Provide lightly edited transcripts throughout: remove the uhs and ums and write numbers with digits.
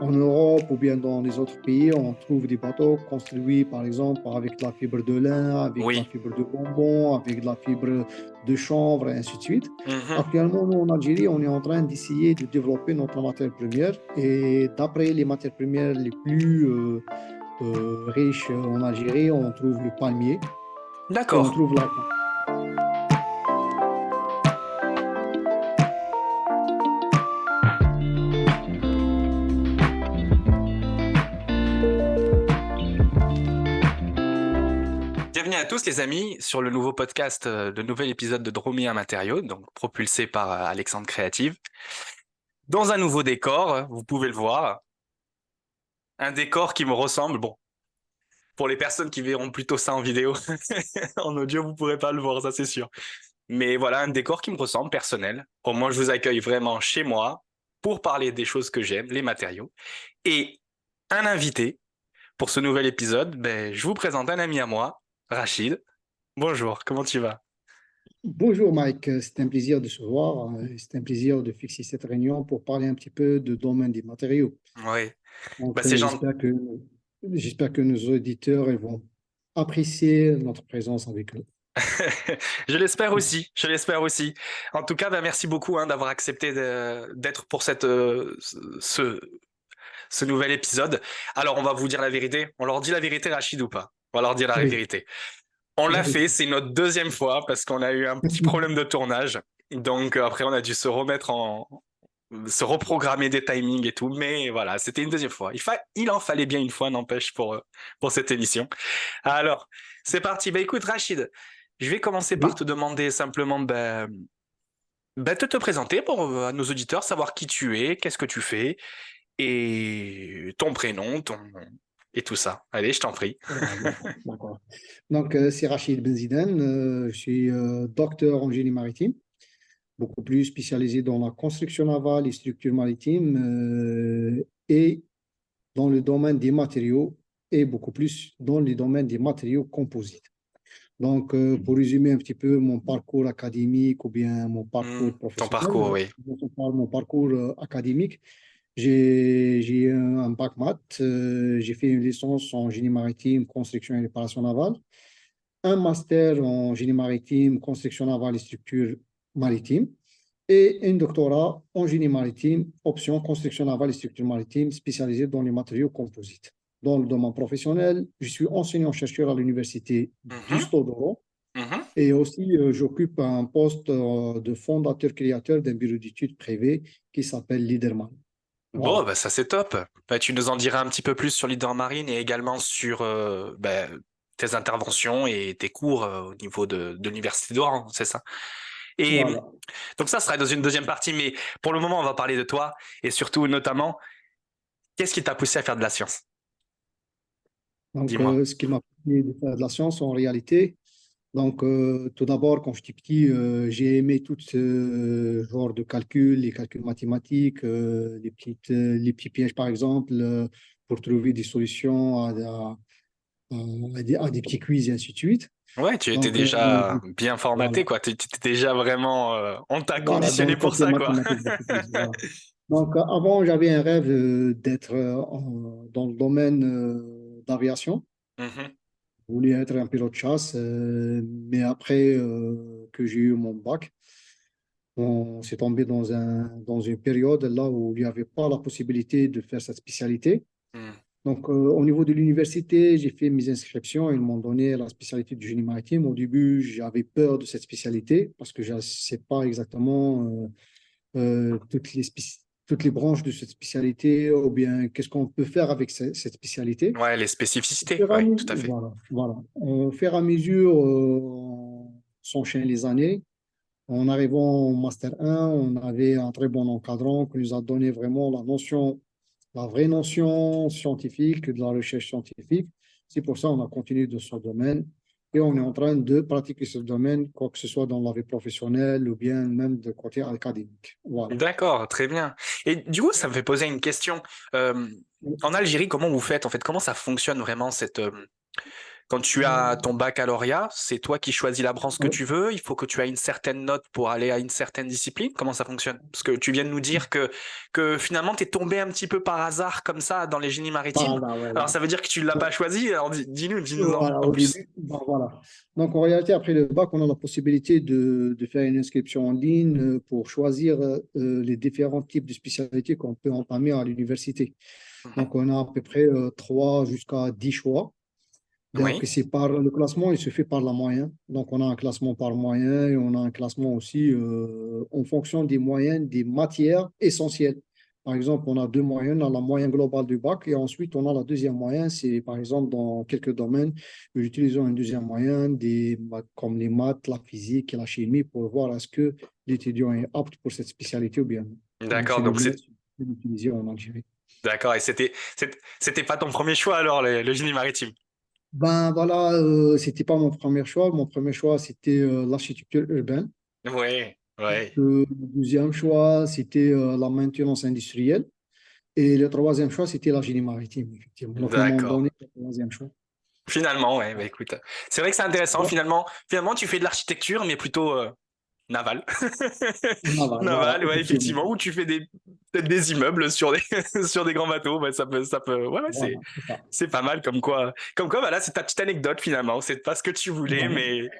En Europe ou bien dans les autres pays, on trouve des bateaux construits, par exemple, avec de la fibre de lin, avec de la Oui. fibre de bonbon, avec de la fibre de chanvre, et ainsi de suite. Mhm. Actuellement, nous, en Algérie, on est en train d'essayer de développer notre matière première. Et d'après les matières premières les plus riches en Algérie, on trouve le palmier et on D'accord. trouve l'argan. Bienvenue à tous les amis sur le nouveau podcast, le nouvel épisode de Dromia Matériaux, donc propulsé par Alexandre Créative. Dans un nouveau décor, vous pouvez le voir, un décor qui me ressemble. Bon, pour les personnes qui verront plutôt ça en vidéo, en audio vous pourrez pas le voir, ça c'est sûr. Mais voilà, un décor qui me ressemble, personnel. Au moins, je vous accueille vraiment chez moi pour parler des choses que j'aime, les matériaux. Et un invité pour ce nouvel épisode, ben, je vous présente un ami à moi, Rachid. Bonjour, comment tu vas? Bonjour Mike, c'est un plaisir de se voir. C'est un plaisir de fixer cette réunion pour parler un petit peu de domaine des matériaux. Oui, bah Donc, c'est gentil. j'espère que nos auditeurs ils vont apprécier notre présence avec eux. Je l'espère aussi, je l'espère aussi. En tout cas, bah, merci beaucoup d'avoir accepté d'être pour ce nouvel épisode. Alors, on va vous dire la vérité. On leur dit la vérité, Rachid, ou pas? On va leur dire la Oui, vérité. On l'a fait, vérité. c'est notre deuxième fois parce qu'on a eu un petit problème de tournage. Donc, après, on a dû se reprogrammer des timings et tout. Mais voilà, c'était une deuxième fois. Il en fallait bien une fois, n'empêche, pour cette émission. Alors, c'est parti. Bah écoute, Rachid, je vais commencer par Oui. te demander simplement de te présenter pour à nos auditeurs, savoir qui tu es, qu'est-ce que tu fais, et ton prénom, et tout ça. Allez, je t'en prie. Ah, d'accord, d'accord. Donc, c'est Rachid Benziden. Je suis docteur en génie maritime, beaucoup plus spécialisé dans la construction navale et structures maritimes et dans le domaine des matériaux et beaucoup plus dans le domaine des matériaux composites. Donc, pour résumer un petit peu mon parcours académique ou bien mon parcours Ton parcours, professionnel, oui. mon parcours académique, j'ai eu un bac maths, j'ai fait une licence en génie maritime, construction et réparation navale, un master en génie maritime, construction navale et structure maritime, et un doctorat en génie maritime, option construction navale et structure maritime, spécialisé dans les matériaux composites. Dans le domaine professionnel, je suis enseignant-chercheur à l'université du Mhm, Stodoro mhm. et aussi j'occupe un poste de fondateur-créateur d'un bureau d'études privé qui s'appelle Leaderman. Bon, Voilà. bah ça c'est top. Bah, tu nous en diras un petit peu plus sur Leader Marine et également sur tes interventions et tes cours au niveau de l'Université d'Oran, c'est ça? Et Voilà. donc ça sera dans une deuxième partie, mais pour le moment, on va parler de toi et surtout, notamment, qu'est-ce qui t'a poussé à faire de la science? Donc, Dis-moi. ce qui m'a permis de faire de la science en réalité, donc, tout d'abord, quand j'étais petit, j'ai aimé tout ce genre de calcul, les calculs mathématiques, les petits pièges, par exemple, pour trouver des solutions à des petits quiz et ainsi de suite. Ouais, tu étais Donc, déjà bien formaté, voilà. quoi. Tu étais déjà vraiment, on t'a Voilà, dans conditionné le pour côté ça, quoi. mathématique beaucoup plus. Voilà. Donc, avant, j'avais un rêve d'être dans le domaine d'aviation. Mhm. Je voulais être un pilote de chasse, mais après que j'ai eu mon bac, on s'est tombé dans une période là où il n'y avait pas la possibilité de faire cette spécialité. Mm. Donc, au niveau de l'université, j'ai fait mes inscriptions. Ils m'ont donné la spécialité du génie maritime. Au début, j'avais peur de cette spécialité parce que je ne sais pas exactement toutes les branches de cette spécialité ou bien qu'est-ce qu'on peut faire avec cette spécialité. Ouais, les spécificités, ouais, tout à fait. Voilà, voilà. Au fur et à mesure, on s'enchaîne les années. En arrivant au Master 1, on avait un très bon encadrant qui nous a donné vraiment la vraie notion scientifique, de la recherche scientifique. C'est pour ça qu'on a continué dans ce domaine et on est en train de pratiquer ce domaine, quoi que ce soit dans la vie professionnelle ou bien même de côté académique. Voilà. D'accord, très bien. Et du coup, ça me fait poser une question. Euh, En Algérie, comment vous faites en fait? Comment ça fonctionne vraiment Quand tu as ton baccalauréat, c'est toi qui choisis la branche que Ouais. tu veux. Il faut que tu aies une certaine note pour aller à une certaine discipline. Comment ça fonctionne? Parce que tu viens de nous dire que finalement, tu es tombé un petit peu par hasard comme ça dans les génies maritimes. Voilà, Alors, voilà. ça veut dire que tu ne l'as pas choisi. Alors, dis-nous Voilà, en au plus. début, bon, voilà. Donc, en réalité, après le bac, on a la possibilité de faire une inscription en ligne pour choisir les différents types de spécialités qu'on peut entamer à l'université. Mhm. Donc, on a à peu près 3 jusqu'à 10 choix. Donc, Oui, le classement, il se fait par la moyenne. Donc, on a un classement par moyenne et on a un classement aussi en fonction des moyennes des matières essentielles. Par exemple, on a deux moyennes, on a la moyenne globale du bac et ensuite on a la deuxième moyenne. C'est par exemple dans quelques domaines, nous utilisons une deuxième moyenne comme les maths, la physique et la chimie pour voir est-ce que l'étudiant est apte pour cette spécialité ou bien non. Donc, d'accord. c'est le Donc, bled c'est que nous utilisons en Algérie. d'accord. Et c'était pas ton premier choix alors, le génie maritime. Ben voilà, c'était pas mon premier choix. Mon premier choix, c'était l'architecture urbaine. Oui, oui. Le deuxième choix, c'était la maintenance industrielle. Et le troisième choix, c'était la génie maritime, effectivement. Donc, ils m'ont D'accord. donné le troisième choix. Finalement, ouais, bah, écoute, c'est vrai que c'est intéressant. Voilà, Finalement, tu fais de l'architecture, mais plutôt naval. voilà, voilà, Naval, ouais, effectivement. effectivement, où tu fais peut-être des immeubles sur des, sur des grands bateaux. Ouais, ouais, ouais, Voilà, c'est ça. c'est pas mal comme quoi, voilà, c'est ta petite anecdote finalement. C'est pas ce que tu voulais, Voilà. mais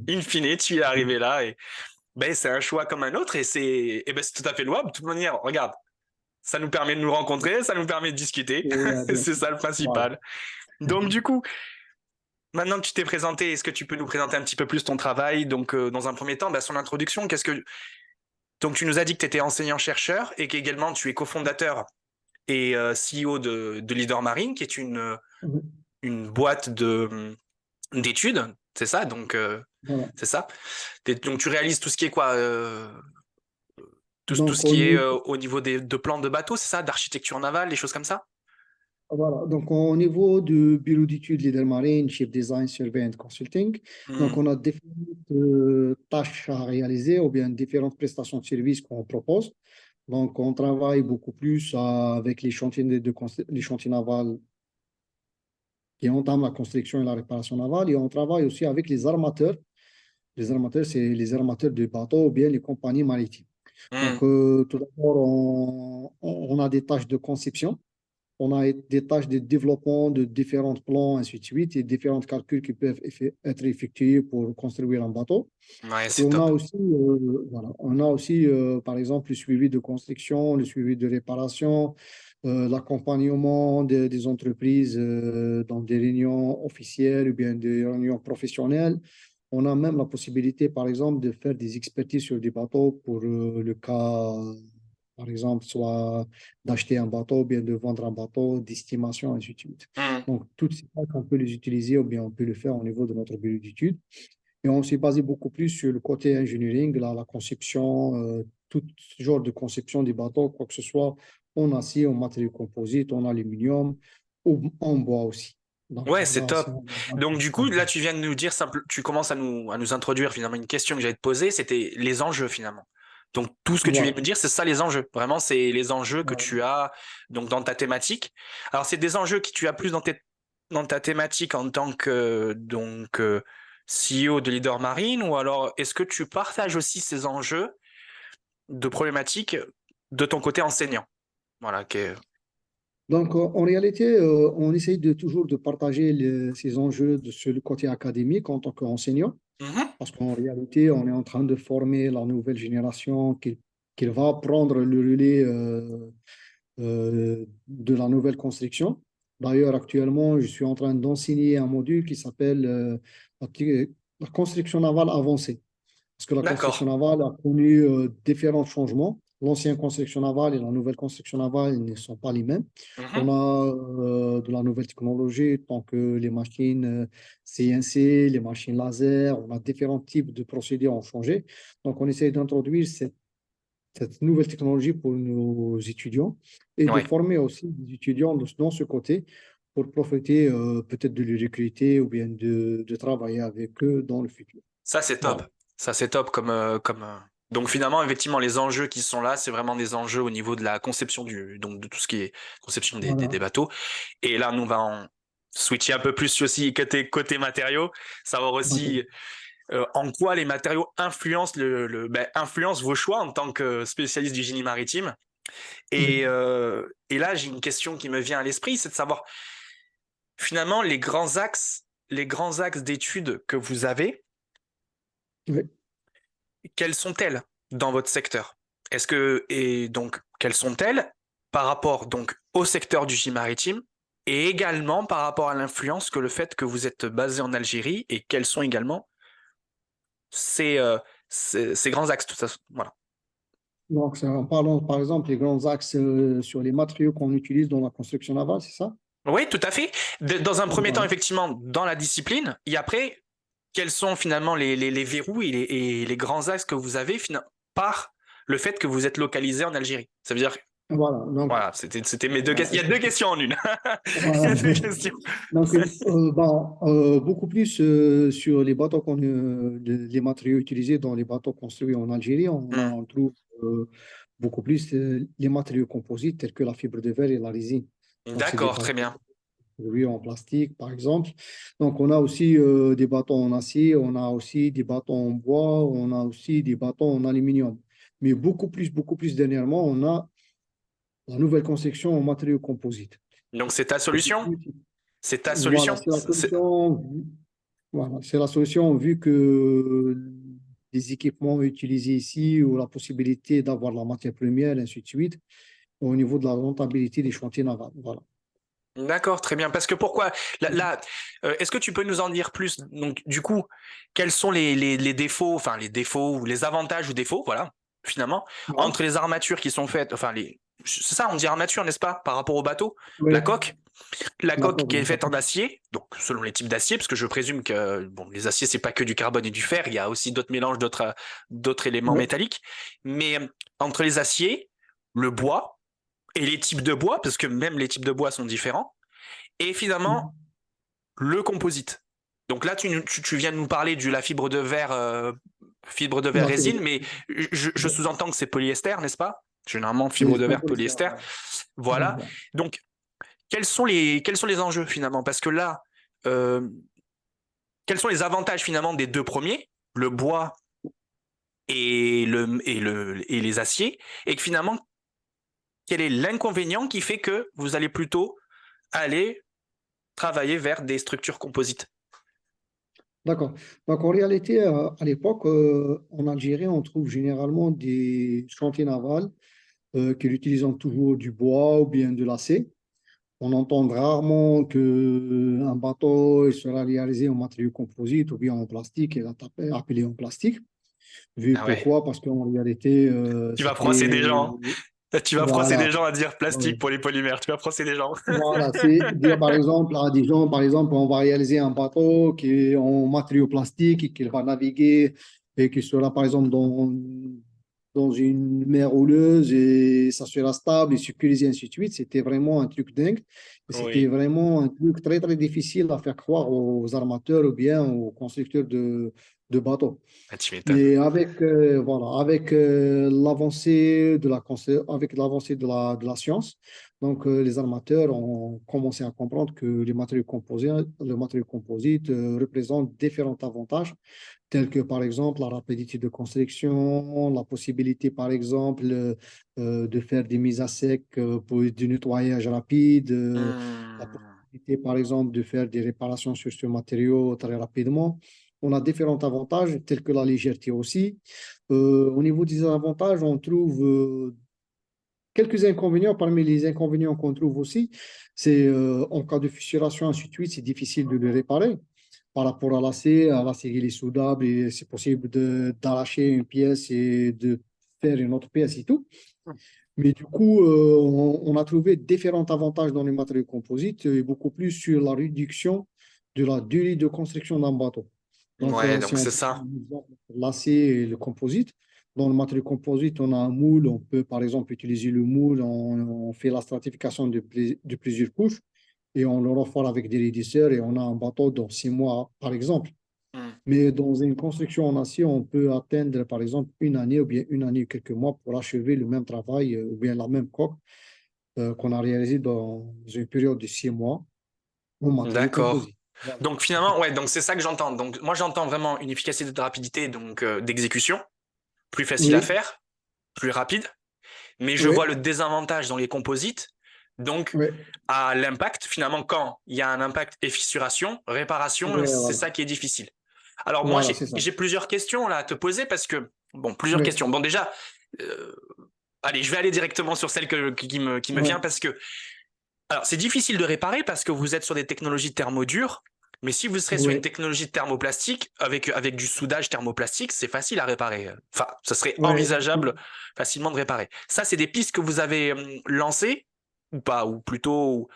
in fine, tu y es arrivé là et ben, c'est un choix comme un autre et ben, c'est tout à fait louable. De toute manière, regarde, ça nous permet de nous rencontrer, ça nous permet de discuter. Bien C'est sûr. ça le Voilà. principal. Donc, du coup, maintenant que tu t'es présenté, est-ce que tu peux nous présenter un petit peu plus ton travail? Donc, dans un premier temps, bah, son introduction, donc, tu nous as dit que tu étais enseignant-chercheur et qu'également tu es cofondateur et CEO de Leader Marine, qui est une boîte d'études, c'est ça? Donc, Voilà. c'est ça. Donc, tu réalises tout ce qui est quoi? Tout Donc, ce au qui est niveau, au niveau de plans de bateaux, c'est ça? D'architecture navale, des choses comme ça? voilà. Donc, au niveau du bureau d'études Leader Marine, Chief Design, Survey and Consulting, donc Hmm. on a différentes tâches à réaliser ou bien différentes prestations de services qu'on propose. Donc, on travaille beaucoup plus avec les chantiers, les chantiers navals qui entament la construction et la réparation navale. Et on travaille aussi avec les armateurs. Les armateurs, c'est les armateurs de bateaux ou bien les compagnies maritimes. Hmm. Donc, tout d'abord, on a des tâches de conception. On a des tâches de développement de différents plans, ainsi de suite, et différents calculs qui peuvent être effectués pour construire un bateau. Ouais, Et c'est on a top. aussi, voilà, on a aussi par exemple, le suivi de construction, le suivi de réparation, l'accompagnement des entreprises dans des réunions officielles ou bien des réunions professionnelles. On a même la possibilité, par exemple, de faire des expertises sur des bateaux pour le cas, par exemple, soit d'acheter un bateau ou bien de vendre un bateau, d'estimation, ainsi de suite. Hmm. Donc, toutes ces tâches, on peut les utiliser ou bien on peut le faire au niveau de notre bureau d'études. Et on s'est basé beaucoup plus sur le côté engineering, la conception, tout genre de conception des bateaux, quoi que ce soit en acier, en matériaux composites, en aluminium ou en bois aussi. Donc Ouais, c'est voilà, c'est top. Donc du coup, un peu. là, tu viens de nous dire, tu commences à nous introduire finalement une question que j'allais te poser, c'était les enjeux finalement. Donc tout ce que tu viens de Voilà. me dire, c'est ça les enjeux. Vraiment, c'est les enjeux que Voilà. tu as donc dans ta thématique. Alors c'est des enjeux que tu as plus dans ta thématique en tant que CEO de Leader Marine ou alors est-ce que tu partages aussi ces enjeux de problématiques de ton côté enseignant? Voilà. Donc, en réalité, on essaye de toujours de partager ces enjeux sur le côté académique en tant qu'enseignant, Mhm. parce qu'en réalité, on est en train de former la nouvelle génération qui va prendre le relais de la nouvelle construction. D'ailleurs, actuellement, je suis en train d'enseigner un module qui s'appelle la, la construction navale avancée. Parce que la construction D'accord. navale a connu différents changements. L'ancienne construction navale et la nouvelle construction navale ne sont pas les mêmes. On Mhm. a de la nouvelle technologie, tant que les machines CNC, les machines laser, on a différents types de procédés ont changé. Donc, on essaie d'introduire cette nouvelle technologie pour nos étudiants et de Ouais. former aussi des étudiants dans ce côté pour profiter peut-être de les recruter ou bien de travailler avec eux dans le futur. Ça, c'est top. Voilà. Ça, c'est top Donc finalement, effectivement, les enjeux qui sont là, c'est vraiment des enjeux au niveau de la conception donc de tout ce qui est conception Voilà. des bateaux. Et là, nous, switcher un peu plus aussi côté matériaux, savoir D'accord. aussi en quoi les matériaux influencent, influencent vos choix en tant que spécialiste du génie maritime. Oui, Et là, j'ai une question qui me vient à l'esprit, c'est de savoir finalement les grands axes d'études que vous avez, oui. quelles sont-elles dans votre secteur? Et donc, quelles sont-elles par rapport donc au secteur du génie maritime et également par rapport à l'influence que le fait que vous êtes basé en Algérie et quels sont également ces, euh, ces grands axes, tout ça, voilà. Donc, en parlant, par exemple, des grands axes sur les matériaux qu'on utilise dans la construction navale, c'est ça? Oui, tout à fait. Dans un premier temps, Voilà. effectivement, dans la discipline, et après, quels sont finalement les verrous et les grands axes que vous avez par le fait que vous êtes localisé en Algérie? Ça veut dire, Voilà. Donc, voilà, c'était mes deux questions. voilà. Il y a deux questions en une. Il y Voilà. a deux questions. Donc, beaucoup plus sur les bateaux les matériaux utilisés dans les bateaux construits en Algérie, Hmm. on trouve beaucoup plus les matériaux composites tels que la fibre de verre et la résine. Donc, c'est des D'accord, très bateaux bien. construits en plastique, par exemple. Donc, on a aussi des bateaux en acier, on a aussi des bateaux en bois, on a aussi des bateaux en aluminium. Mais beaucoup plus dernièrement, on a la nouvelle conception en matériaux composites. Donc, c'est ta Beaucoup solution? plus. C'est ta Voilà, solution? c'est la solution. Voilà, c'est la solution vu que les équipements utilisés ici ou la possibilité d'avoir la matière première, ainsi de suite, au niveau de la rentabilité des chantiers navals. Voilà. D'accord, très bien. Parce que pourquoi là, est-ce que tu peux nous en dire plus? Donc, du coup, quels sont les défauts, enfin les défauts ou les avantages ou défauts, voilà, finalement, Voilà. entre les armatures qui sont faites, enfin c'est ça, on dit armature, n'est-ce pas, par rapport au bateau, Oui, la coque, la coque d'accord. qui est Donc, faite en acier, donc selon les types d'acier, parce que je présume que bon, les aciers c'est pas que du carbone et du fer, il y a aussi d'autres mélanges, d'autres éléments oui. métalliques, mais entre les aciers, le bois et les types de bois, parce que même les types de bois sont différents. Et finalement, le composite. Donc là, tu viens de nous parler de la fibre de verre La fibre résine, de- mais je sous-entends que c'est polyester, n'est-ce pas? Généralement, fibre c'est de un verre, polystère. polyester. Voilà. Voilà. Donc, quels sont les enjeux finalement? Parce que là, euh, quels sont les avantages finalement des deux premiers, le bois et les aciers, et que finalement, quel est l'inconvénient qui fait que vous allez plutôt aller travailler vers des structures composites? D'accord. Donc, en réalité, à l'époque, en Algérie, on trouve généralement des chantiers navals qui utilisent toujours du bois ou bien de l'acier. On entend rarement qu'un bateau il sera réalisé en matériaux composites ou bien en plastique et appelé en plastique. Vu Ah ouais. pourquoi? Parce qu'en réalité, Tu vas froisser des c'était. gens. Tu vas froisser des Voilà. gens à dire Euh, plastique pour les polymères. Tu vas froisser des gens. Voilà, c'est dire par exemple à des gens, par exemple, on va réaliser un bateau qui est en matériaux plastiques et qu'il va naviguer et qui sera par exemple dans une mer houleuse et ça sera stable et sécurisé, ainsi de suite. C'était vraiment un truc dingue. Et c'était Oui. vraiment un truc très, très difficile à faire croire aux armateurs ou bien aux constructeurs de bateaux. Ah, tu m'étonnes. Mais avec, voilà, avec l'avancée avec l'avancée de la science, donc les armateurs ont commencé à comprendre que les matériaux composés, le matériau composite représente différents avantages, tels que par exemple la rapidité de construction, la possibilité par exemple de faire des mises à sec pour du nettoyage rapide, la Hmm. possibilité par exemple de faire des réparations sur ce matériau très rapidement. On a différents avantages, tels que la légèreté aussi. Au niveau des avantages, on trouve quelques inconvénients. Parmi les inconvénients qu'on trouve aussi, c'est en cas de fissuration, ainsi de suite, c'est difficile de le réparer. Par rapport à l'acier, il est soudable et c'est possible d'arracher une pièce et de faire une autre pièce et tout. Mais du coup, on a trouvé différents avantages dans les matériaux composites et beaucoup plus sur la réduction de la durée de construction d'un bateau. Donc, Ouais, si donc on c'est prend ça. un exemple, l'acier et le composite, dans le matériau composite, on a un moule, on peut par exemple utiliser le moule, on fait la stratification de plusieurs couches et on le refait avec des raidisseurs et on a un bateau dans 6 mois, par exemple. Hmm. Mais dans une construction en acier, on peut atteindre, par exemple, une année ou bien une année et quelques mois pour achever le même travail ou bien la même coque qu'on a réalisé dans une période de 6 mois. en matériaux D'accord. composites. Voilà. Donc finalement, ouais, donc c'est ça que j'entends. Donc moi j'entends vraiment une efficacité de rapidité, donc d'exécution, plus facile à Oui, faire, plus rapide. Mais je vois oui, le désavantage dans les composites, donc oui, à l'impact. Finalement, quand il y a un impact et fissuration, réparation, oui, c'est voilà. ça qui est difficile. Alors moi Voilà, c'est ça. j'ai plusieurs questions là à te poser parce que bon, plusieurs Oui, questions. Bon déjà, euh, allez, je vais aller directement sur celle qui me vient oui, parce que alors, c'est difficile de réparer parce que vous êtes sur des technologies thermodures, mais si vous serez sur une oui, technologie thermoplastique, avec du soudage thermoplastique, c'est facile à réparer. Enfin, ça serait oui. envisageable facilement de réparer. Ça, c'est des pistes que vous avez lancées ou pas, ou plutôt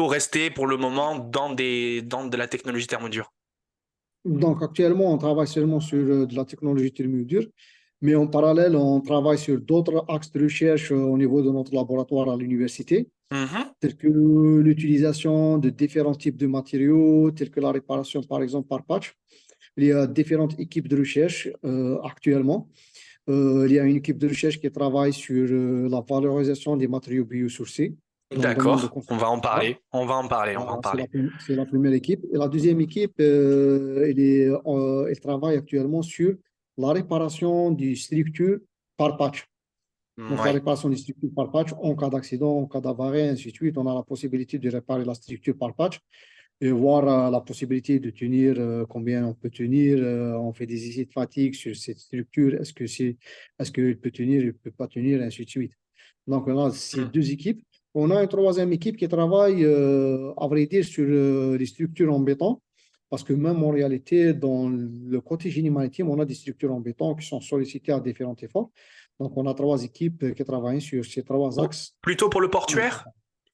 rester pour le moment dans de la technologie thermodure. Donc, actuellement, on travaille seulement sur de la technologie thermodure, mais en parallèle, on travaille sur d'autres axes de recherche au niveau de notre laboratoire à l'université, Mhm. tels que l'utilisation de différents types de matériaux, tels que la réparation, par exemple, par patch. Il y a différentes équipes de recherche actuellement. Il y a une équipe de recherche qui travaille sur la valorisation des matériaux biosourcés dans le domaine de D'accord, on va construction en navale. parler, on va en parler, on va en Voilà, c'est parler. c'est la première équipe. Et la deuxième équipe, elle travaille actuellement sur la réparation des structures par patch. Donc, la Ouais. réparation des structures par patch, en cas d'accident, en cas d'avarie, ainsi de suite, on a la possibilité de réparer la structure par patch et voir la possibilité de tenir, combien on peut tenir. On fait des essais de fatigue sur cette structure. Est-ce qu'il peut tenir, il ne peut pas tenir, ainsi de suite. Donc, on a ces Mm. deux équipes. On a une troisième équipe qui travaille, à vrai dire, sur les structures en béton. Parce que même en réalité, dans le côté génie maritime, on a des structures en béton qui sont sollicitées à différents efforts. Donc, on a trois équipes qui travaillent sur ces trois axes. Plutôt pour le portuaire?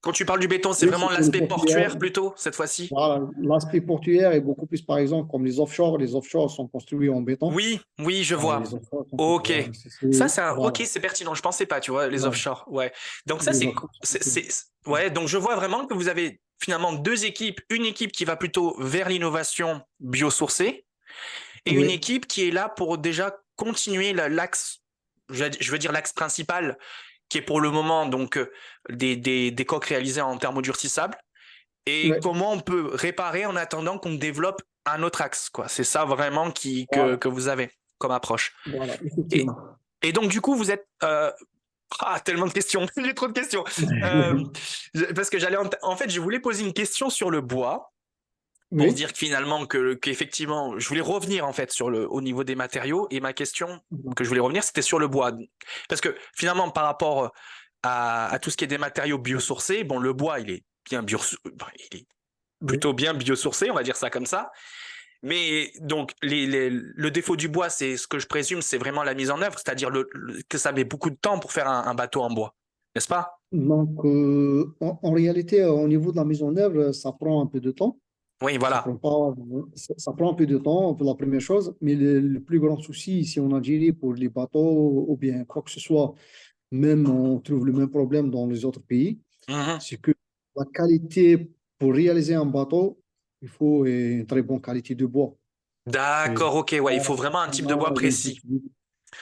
Quand tu parles du béton, c'est Oui, vraiment c'est pour le l'aspect portuaire. portuaire plutôt, cette fois-ci? Voilà, l'aspect portuaire est beaucoup plus, par exemple, comme les offshore. Les offshore sont construits en béton. Oui, oui, je Voilà, vois. les offshore sont, Ok. voilà, Ça, voilà, ok, c'est pertinent. Je pensais pas, tu vois, les voilà. offshore. Ouais. Donc ça, Les offshore sont ouais. Donc je vois vraiment que vous avez finalement deux équipes. Une équipe qui va plutôt vers l'innovation biosourcée et une oui, équipe qui est là pour déjà continuer l'axe, je veux dire l'axe principal, qui est pour le moment donc des coques réalisées en thermodurcissable. Et oui, comment on peut réparer en attendant qu'on développe un autre axe, quoi. C'est ça vraiment que voilà, vous avez comme approche. voilà, Et, effectivement. et donc, du coup, vous êtes. Tellement de questions, j'ai trop de questions. Euh, Parce que en fait, je voulais poser une question sur le bois pour se Oui, dire que finalement, qu'effectivement, je voulais revenir en fait au niveau des matériaux. Et ma question que je voulais revenir, c'était sur le bois. Parce que finalement, par rapport à tout ce qui est des matériaux biosourcés, bon, le bois, il est oui. plutôt bien biosourcé, on va dire ça comme ça. Mais donc, le défaut du bois, c'est ce que je présume, c'est vraiment la mise en œuvre, c'est-à-dire que ça met beaucoup de temps pour faire un bateau en bois, n'est-ce pas? Donc, en réalité, au niveau de la mise en œuvre, ça prend un peu de temps. Oui, Ça voilà. prend pas, ça prend un peu de temps pour la première chose, mais le plus grand souci ici en Algérie pour les bateaux ou bien quoi que ce soit, même on trouve le même problème dans les autres pays, Mhm. c'est que la qualité pour réaliser un bateau, il faut une très bonne qualité de bois. Et D'accord, ok, ouais, il faut voilà, vraiment un type de bois précis.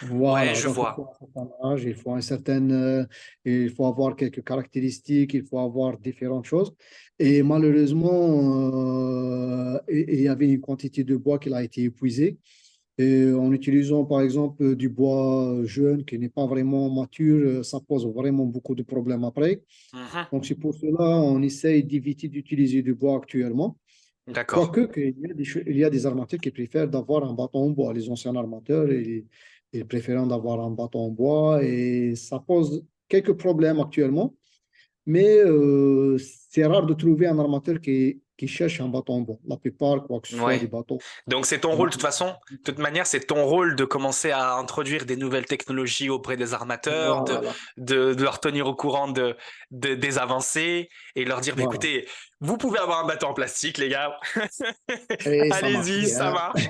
Ouais, voilà, je donc il vois. faut un certain âge, il faut un certain, il faut avoir quelques caractéristiques, il faut avoir différentes choses. Et malheureusement, il y avait une quantité de bois qui a été épuisée. Et en utilisant par exemple du bois jeune qui n'est pas vraiment mature, ça pose vraiment beaucoup de problèmes après. Mhm. Donc c'est pour cela on essaye d'éviter d'utiliser du bois actuellement. D'accord. Quoique, il y a des armateurs qui préfèrent d'avoir un bâton en bois. Les anciens armateurs, ils préfèrent d'avoir un bâton en bois et ça pose quelques problèmes actuellement. Mais c'est rare de trouver un armateur qui cherche un bâton en bois. La plupart, quoi que ce soit, Ouais. des bateaux. Donc c'est ton rôle, de toute façon, de toute manière, c'est ton rôle de commencer à introduire des nouvelles technologies auprès des armateurs, Voilà, de leur tenir au courant des avancées et leur dire, bah, voilà. écoutez, vous pouvez avoir un bateau en plastique, les gars. Et ça marche Allez-y, ça bien. marche.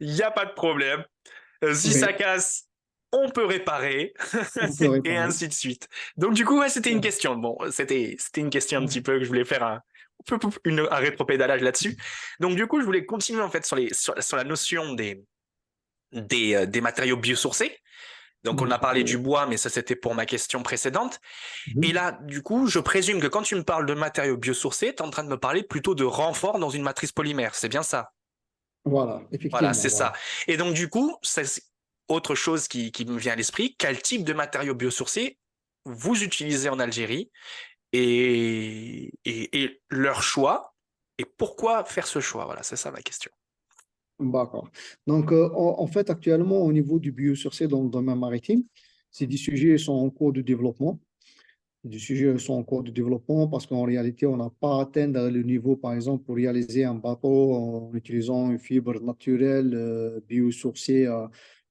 Il n'y a pas de problème. Si ça Oui, casse, on peut réparer on peut et réparer. ainsi de suite. Donc du coup, ouais, c'était une question. Bon, c'était une question un petit peu que je voulais faire un rétropédalage là-dessus. Donc du coup, je voulais continuer en fait sur la notion des matériaux biosourcés. Donc, on a D'accord. parlé du bois, mais ça, c'était pour ma question précédente. Et Mhm. là, du coup, je présume que quand tu me parles de matériaux biosourcés, tu es en train de me parler plutôt de renfort dans une matrice polymère. C'est bien ça? Voilà, Voilà, effectivement, c'est ça. voilà. Et donc, du coup, c'est autre chose qui me vient à l'esprit. Quel type de matériaux biosourcés vous utilisez en Algérie et leur choix et pourquoi faire ce choix? Voilà, c'est ça ma question. D'accord. Donc, en fait, actuellement, au niveau du biosourcé dans le domaine maritime, ces des sujets sont en cours de développement. Des sujets sont en cours de développement parce qu'en réalité, on n'a pas atteint le niveau, par exemple, pour réaliser un bateau en utilisant une fibre naturelle biosourcée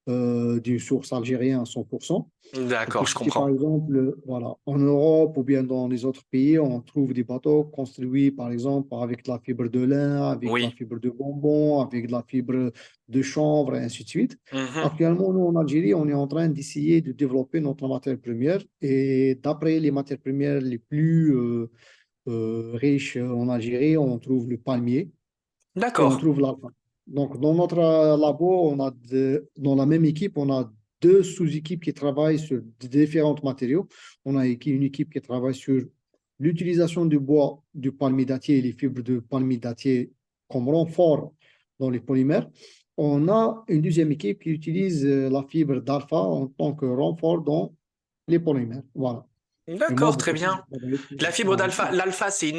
d'une source algérienne à 100%. On peut D'accord, je citer par comprends. exemple, voilà, en Europe ou bien dans les autres pays, on trouve des bateaux construits par exemple avec de la fibre de lin, avec de la Oui. fibre de bonbon, avec de la fibre de chanvre et ainsi de suite. Mhm. Actuellement, nous en Algérie, on est en train d'essayer de développer notre matière première et d'après les matières premières les plus riches en Algérie, on trouve le palmier et on D'accord. trouve l'alpha. Donc, dans notre labo, dans la même équipe, on a deux sous-équipes qui travaillent sur différents matériaux. On a une équipe qui travaille sur l'utilisation du bois du palmier dattier et les fibres de palmier dattier comme renfort dans les polymères. On a une deuxième équipe qui utilise la fibre d'alpha en tant que renfort dans les polymères. Voilà. Et moi, D'accord, très beaucoup plus, bien. je travaille La fibre voilà. d'alpha, l'alpha, c'est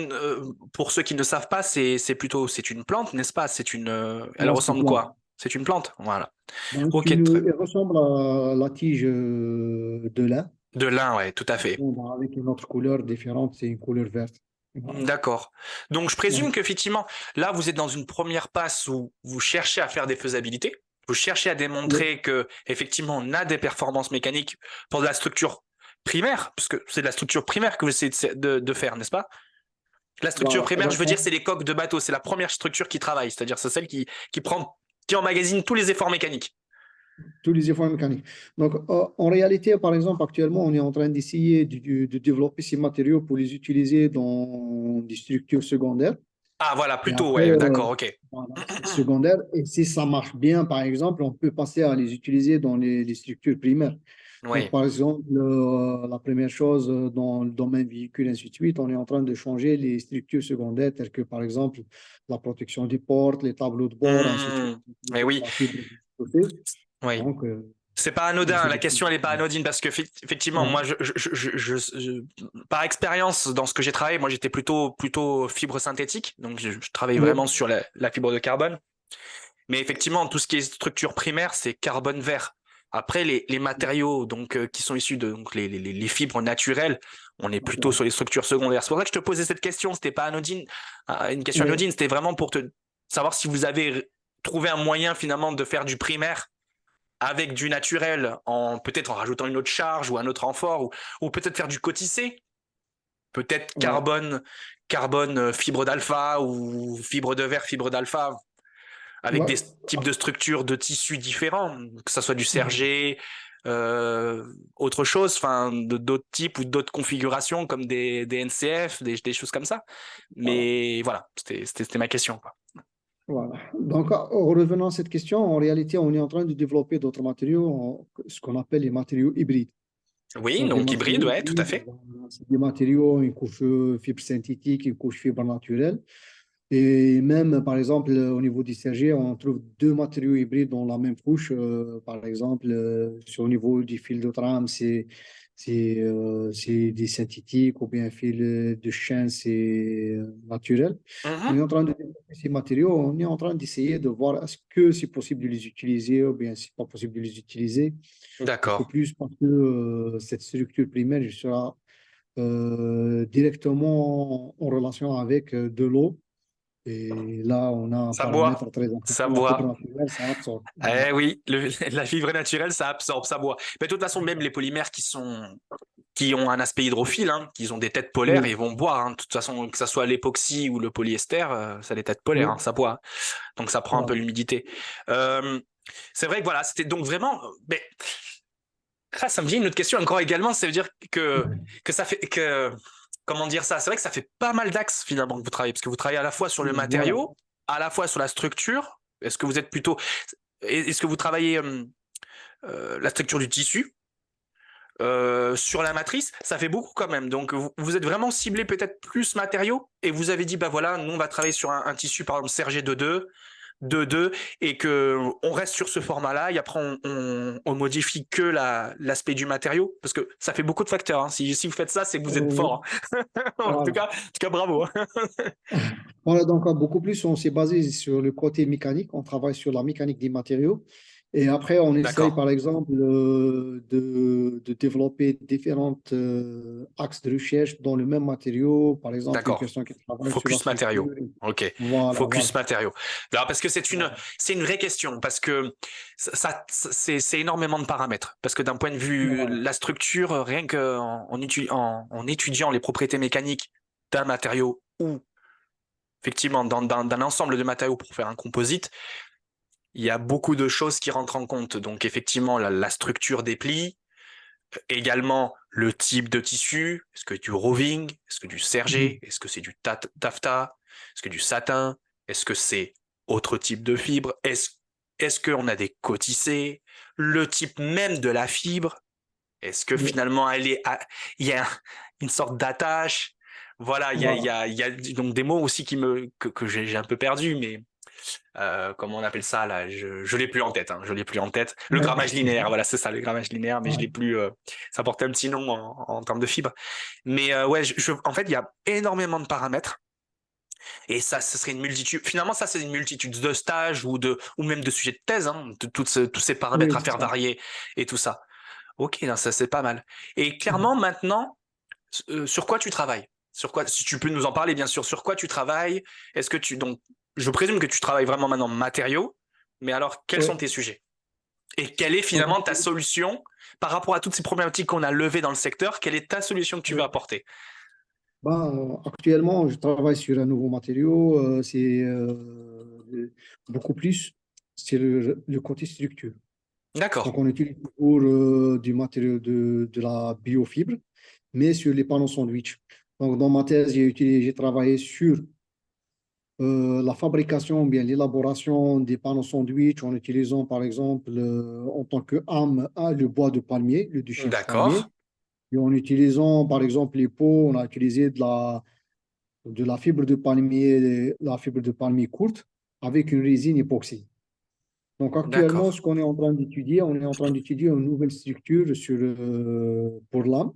pour ceux qui ne savent pas, c'est plutôt, c'est une plante, n'est-ce pas? Elle Voilà, c'est une ressemble plante. quoi? C'est une plante, voilà. Donc, Ok, très. elle ressemble à la tige de lin, De lin, ouais, tout à fait. bon, avec une autre couleur différente, c'est une couleur verte. Voilà. D'accord. Donc, je présume Donc, qu'effectivement, là, vous êtes dans une première passe où vous cherchez à faire des faisabilités. Vous cherchez à oui, démontrer que, effectivement, on a des performances mécaniques pour de la structure primaire, parce que c'est de la structure primaire que vous essayez de faire, n'est-ce pas? La structure voilà. primaire, je Donc, veux dire, c'est les coques de bateau. C'est la première structure qui travaille, c'est-à-dire c'est celle qui prend, qui emmagasine tous les efforts mécaniques. tous les efforts mécaniques. Donc, en réalité, par exemple, actuellement, on est en train d'essayer de développer ces matériaux pour les utiliser dans des structures secondaires. Ah, voilà, Et plutôt, après, ouais, d'accord, ok. voilà, secondaires. Et si ça marche bien, par exemple, on peut passer à les utiliser dans les structures primaires. Donc, Oui. par exemple, la première chose dans le domaine véhicule, ainsi de suite, on est en train de changer les structures secondaires, telles que, par exemple, la protection des portes, les tableaux de bord, ainsi de suite. Mais oui, La fibre de chauffée. oui. Donc, C'est pas on anodin, sait la de- question elle est pas anodine parce que effectivement Ouais. moi par expérience dans ce que j'ai travaillé, moi j'étais plutôt fibre synthétique, donc je travaille Oui. vraiment sur la fibre de carbone. Mais effectivement, tout ce qui est structure primaire, c'est carbone vert. Après, les matériaux donc, qui sont issus de donc, les fibres naturelles, on est plutôt sur les structures secondaires. C'est pour ça que je te posais cette question. C'était pas anodine, une question Oui. anodine. C'était vraiment pour te savoir si vous avez trouvé un moyen finalement de faire du primaire avec du naturel, en peut-être en rajoutant une autre charge ou un autre renfort, ou peut-être faire du cotissé, peut-être Ouais. carbone fibre d'alpha ou fibre de verre, fibre d'alpha avec des Ouais. types de structures de tissus différents, que ça soit du serger, euh, autre chose, enfin, d'autres types ou d'autres configurations comme des NCF, des choses comme ça. Voilà. Mais voilà, c'était ma question, quoi. Voilà. Donc, en revenant à cette question, en réalité, on est en train de développer d'autres matériaux, ce qu'on appelle les matériaux hybrides. Oui, Donc, les donc matériaux hybride, ouais, tout à hybrides, fait. c'est des matériaux, une couche fibre synthétique, une couche fibre naturelle. Et même, par exemple, au niveau du CRG, on trouve deux matériaux hybrides dans la même couche. Par exemple, sur au niveau du fil de trame, c'est des synthétiques ou bien fil de chêne, c'est naturel. On Mhm. est en train de développer ces matériaux, on est en train d'essayer de voir est-ce que c'est possible de les utiliser ou bien c'est pas possible de les utiliser. Beaucoup D'accord. plus parce que cette structure primaire sera directement en relation avec de l'eau. Et là, on a un Ça boit, paramètre très ça important. La fibre boit. naturelle, ça absorbe. Eh Voilà. oui, la fibre naturelle, ça absorbe, ça boit. Mais de toute façon, même les polymères qui ont un aspect hydrophile, hein, qui ont des têtes polaires, Oui, ils vont boire. Hein. De toute façon, que ça soit l'époxy ou le polyester, ça a des têtes polaires, hein, oui, ça boit. Donc ça prend un peu voilà. l'humidité. Euh, c'est vrai que voilà, c'était donc vraiment. Mais ça me vient une autre question encore également, ça veut dire que ça fait que comment dire ça? C'est vrai que ça fait pas mal d'axes finalement que vous travaillez, parce que vous travaillez à la fois sur le Voilà. matériau, à la fois sur la structure. Est-ce que vous êtes plutôt, est-ce que vous travaillez la structure du tissu? sur la matrice, ça fait beaucoup quand même. Donc, vous êtes vraiment ciblé peut-être plus matériaux et vous avez dit, bah voilà, nous, on va travailler sur un tissu, par exemple, sergé de 2 et que on reste sur ce format-là et après, on modifie que l'aspect du matériau parce que ça fait beaucoup de facteurs. Hein. Si vous faites ça, c'est que vous êtes Euh, fort. Hein. voilà. En tout cas, bravo. Hein. Voilà, donc beaucoup plus, on s'est basé sur le côté mécanique, on travaille sur la mécanique des matériaux. Et après, on essaye, D'accord, par exemple, de développer différents axes de recherche dans le même matériau. Par exemple, une d'accord. personne qui travaille sur la Focus structure. matériaux. Ok, Voilà, voilà. focus matériaux. Alors, parce que Voilà. c'est une vraie question parce que c'est énormément de paramètres. Parce que d'un point de vue Voilà. la structure, rien en étudiant les propriétés mécaniques d'un matériau ou effectivement d'un ensemble de matériaux pour faire un composite, il y a beaucoup de choses qui rentrent en compte. Donc effectivement la structure des plis, également le type de tissu, est-ce que du roving, est-ce que du sergé, Mhm. est-ce que c'est du taffetas, est-ce que du satin, est-ce que c'est autre type de fibre, est-ce qu'on a des cotissés, le type même de la fibre, est-ce que Oui. finalement il y a une sorte d'attache, voilà, Voilà. il y a donc des mots aussi que j'ai un peu perdu, mais comment on appelle ça là? Je l'ai plus en tête, hein, je l'ai plus en tête. Le Ouais. grammage linéaire, voilà, c'est ça, le grammage linéaire, mais je l'ai Ouais. plus. Ça portait un petit nom en termes de fibres. Mais ouais, en fait, il y a énormément de paramètres et ça, ce serait une multitude. Finalement, ça, c'est une multitude de stages ou même de sujets de thèse, hein, tous ces paramètres Oui, à c'est faire ça. varier et tout ça. Ok, non, ça c'est pas mal. Et clairement, maintenant, sur quoi tu travailles? Sur quoi, si tu peux nous en parler, bien sûr, sur quoi tu travailles? Est-ce que donc, je présume que tu travailles vraiment maintenant matériaux, mais alors, quels sont Oui. tes sujets? Et quelle est Donc, finalement ta solution par rapport à toutes ces problématiques qu'on a levées dans le secteur? Quelle est ta solution que tu veux oui. apporter? Actuellement, je travaille sur un nouveau matériau. C'est beaucoup plus, c'est le côté structure. D'accord, Donc, on utilise toujours du matériau de la biofibre, mais sur les panneaux sandwich. Donc, dans ma thèse, j'ai travaillé sur la fabrication ou bien l'élaboration des panneaux sandwich en utilisant, par exemple, en tant que âme, le bois de palmier, le déchet de d'accord, palmier. Et en utilisant, par exemple, les pots, on a utilisé de la fibre de palmier courte avec une résine époxy. Donc actuellement, d'accord. ce qu'on est en train d'étudier, on est en train d'étudier une nouvelle structure pour l'âme.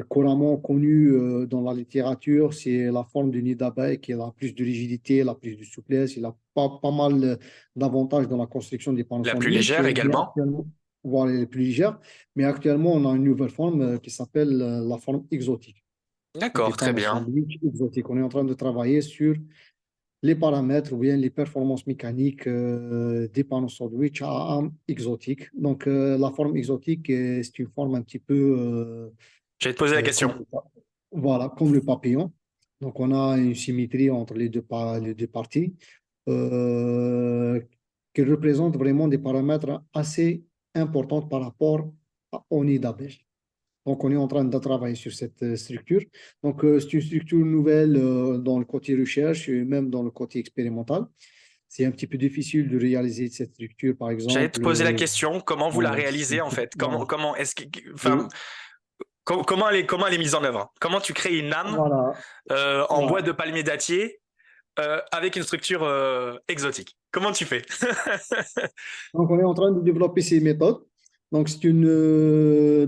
Couramment connue dans la littérature, c'est la forme du nid d'abeille qui a la plus de rigidité, la plus de souplesse, il a pas mal d'avantages dans la construction des panneaux La plus sandwich. légère Mais également? actuellement, voilà, elle est plus légère. Mais actuellement, on a une nouvelle forme qui s'appelle la forme exotique des D'accord, très panneaux bien. sandwich exotiques. On est en train de travailler sur les paramètres ou bien les performances mécaniques des panneaux sandwich à armes exotiques. Donc, la forme exotique, c'est une forme un petit peu J'allais te poser la comme, question. voilà, comme le papillon. Donc, on a une symétrie entre les deux parties euh, qui représentent vraiment des paramètres assez importants par rapport au nid d'abeille. Donc, on est en train de travailler sur cette structure. Donc, c'est une structure nouvelle dans le côté recherche et même dans le côté expérimental. C'est un petit peu difficile de réaliser cette structure, par J'allais te exemple. poser la question, comment vous la Voilà, réalisez en fait? voilà. Comment est-ce que, enfin, Et comment elle est mise en œuvre? Comment tu crées une âme voilà, en bois voilà. de palmier dattier avec une structure exotique? Comment tu fais? Donc, on est en train de développer ces méthodes. Donc,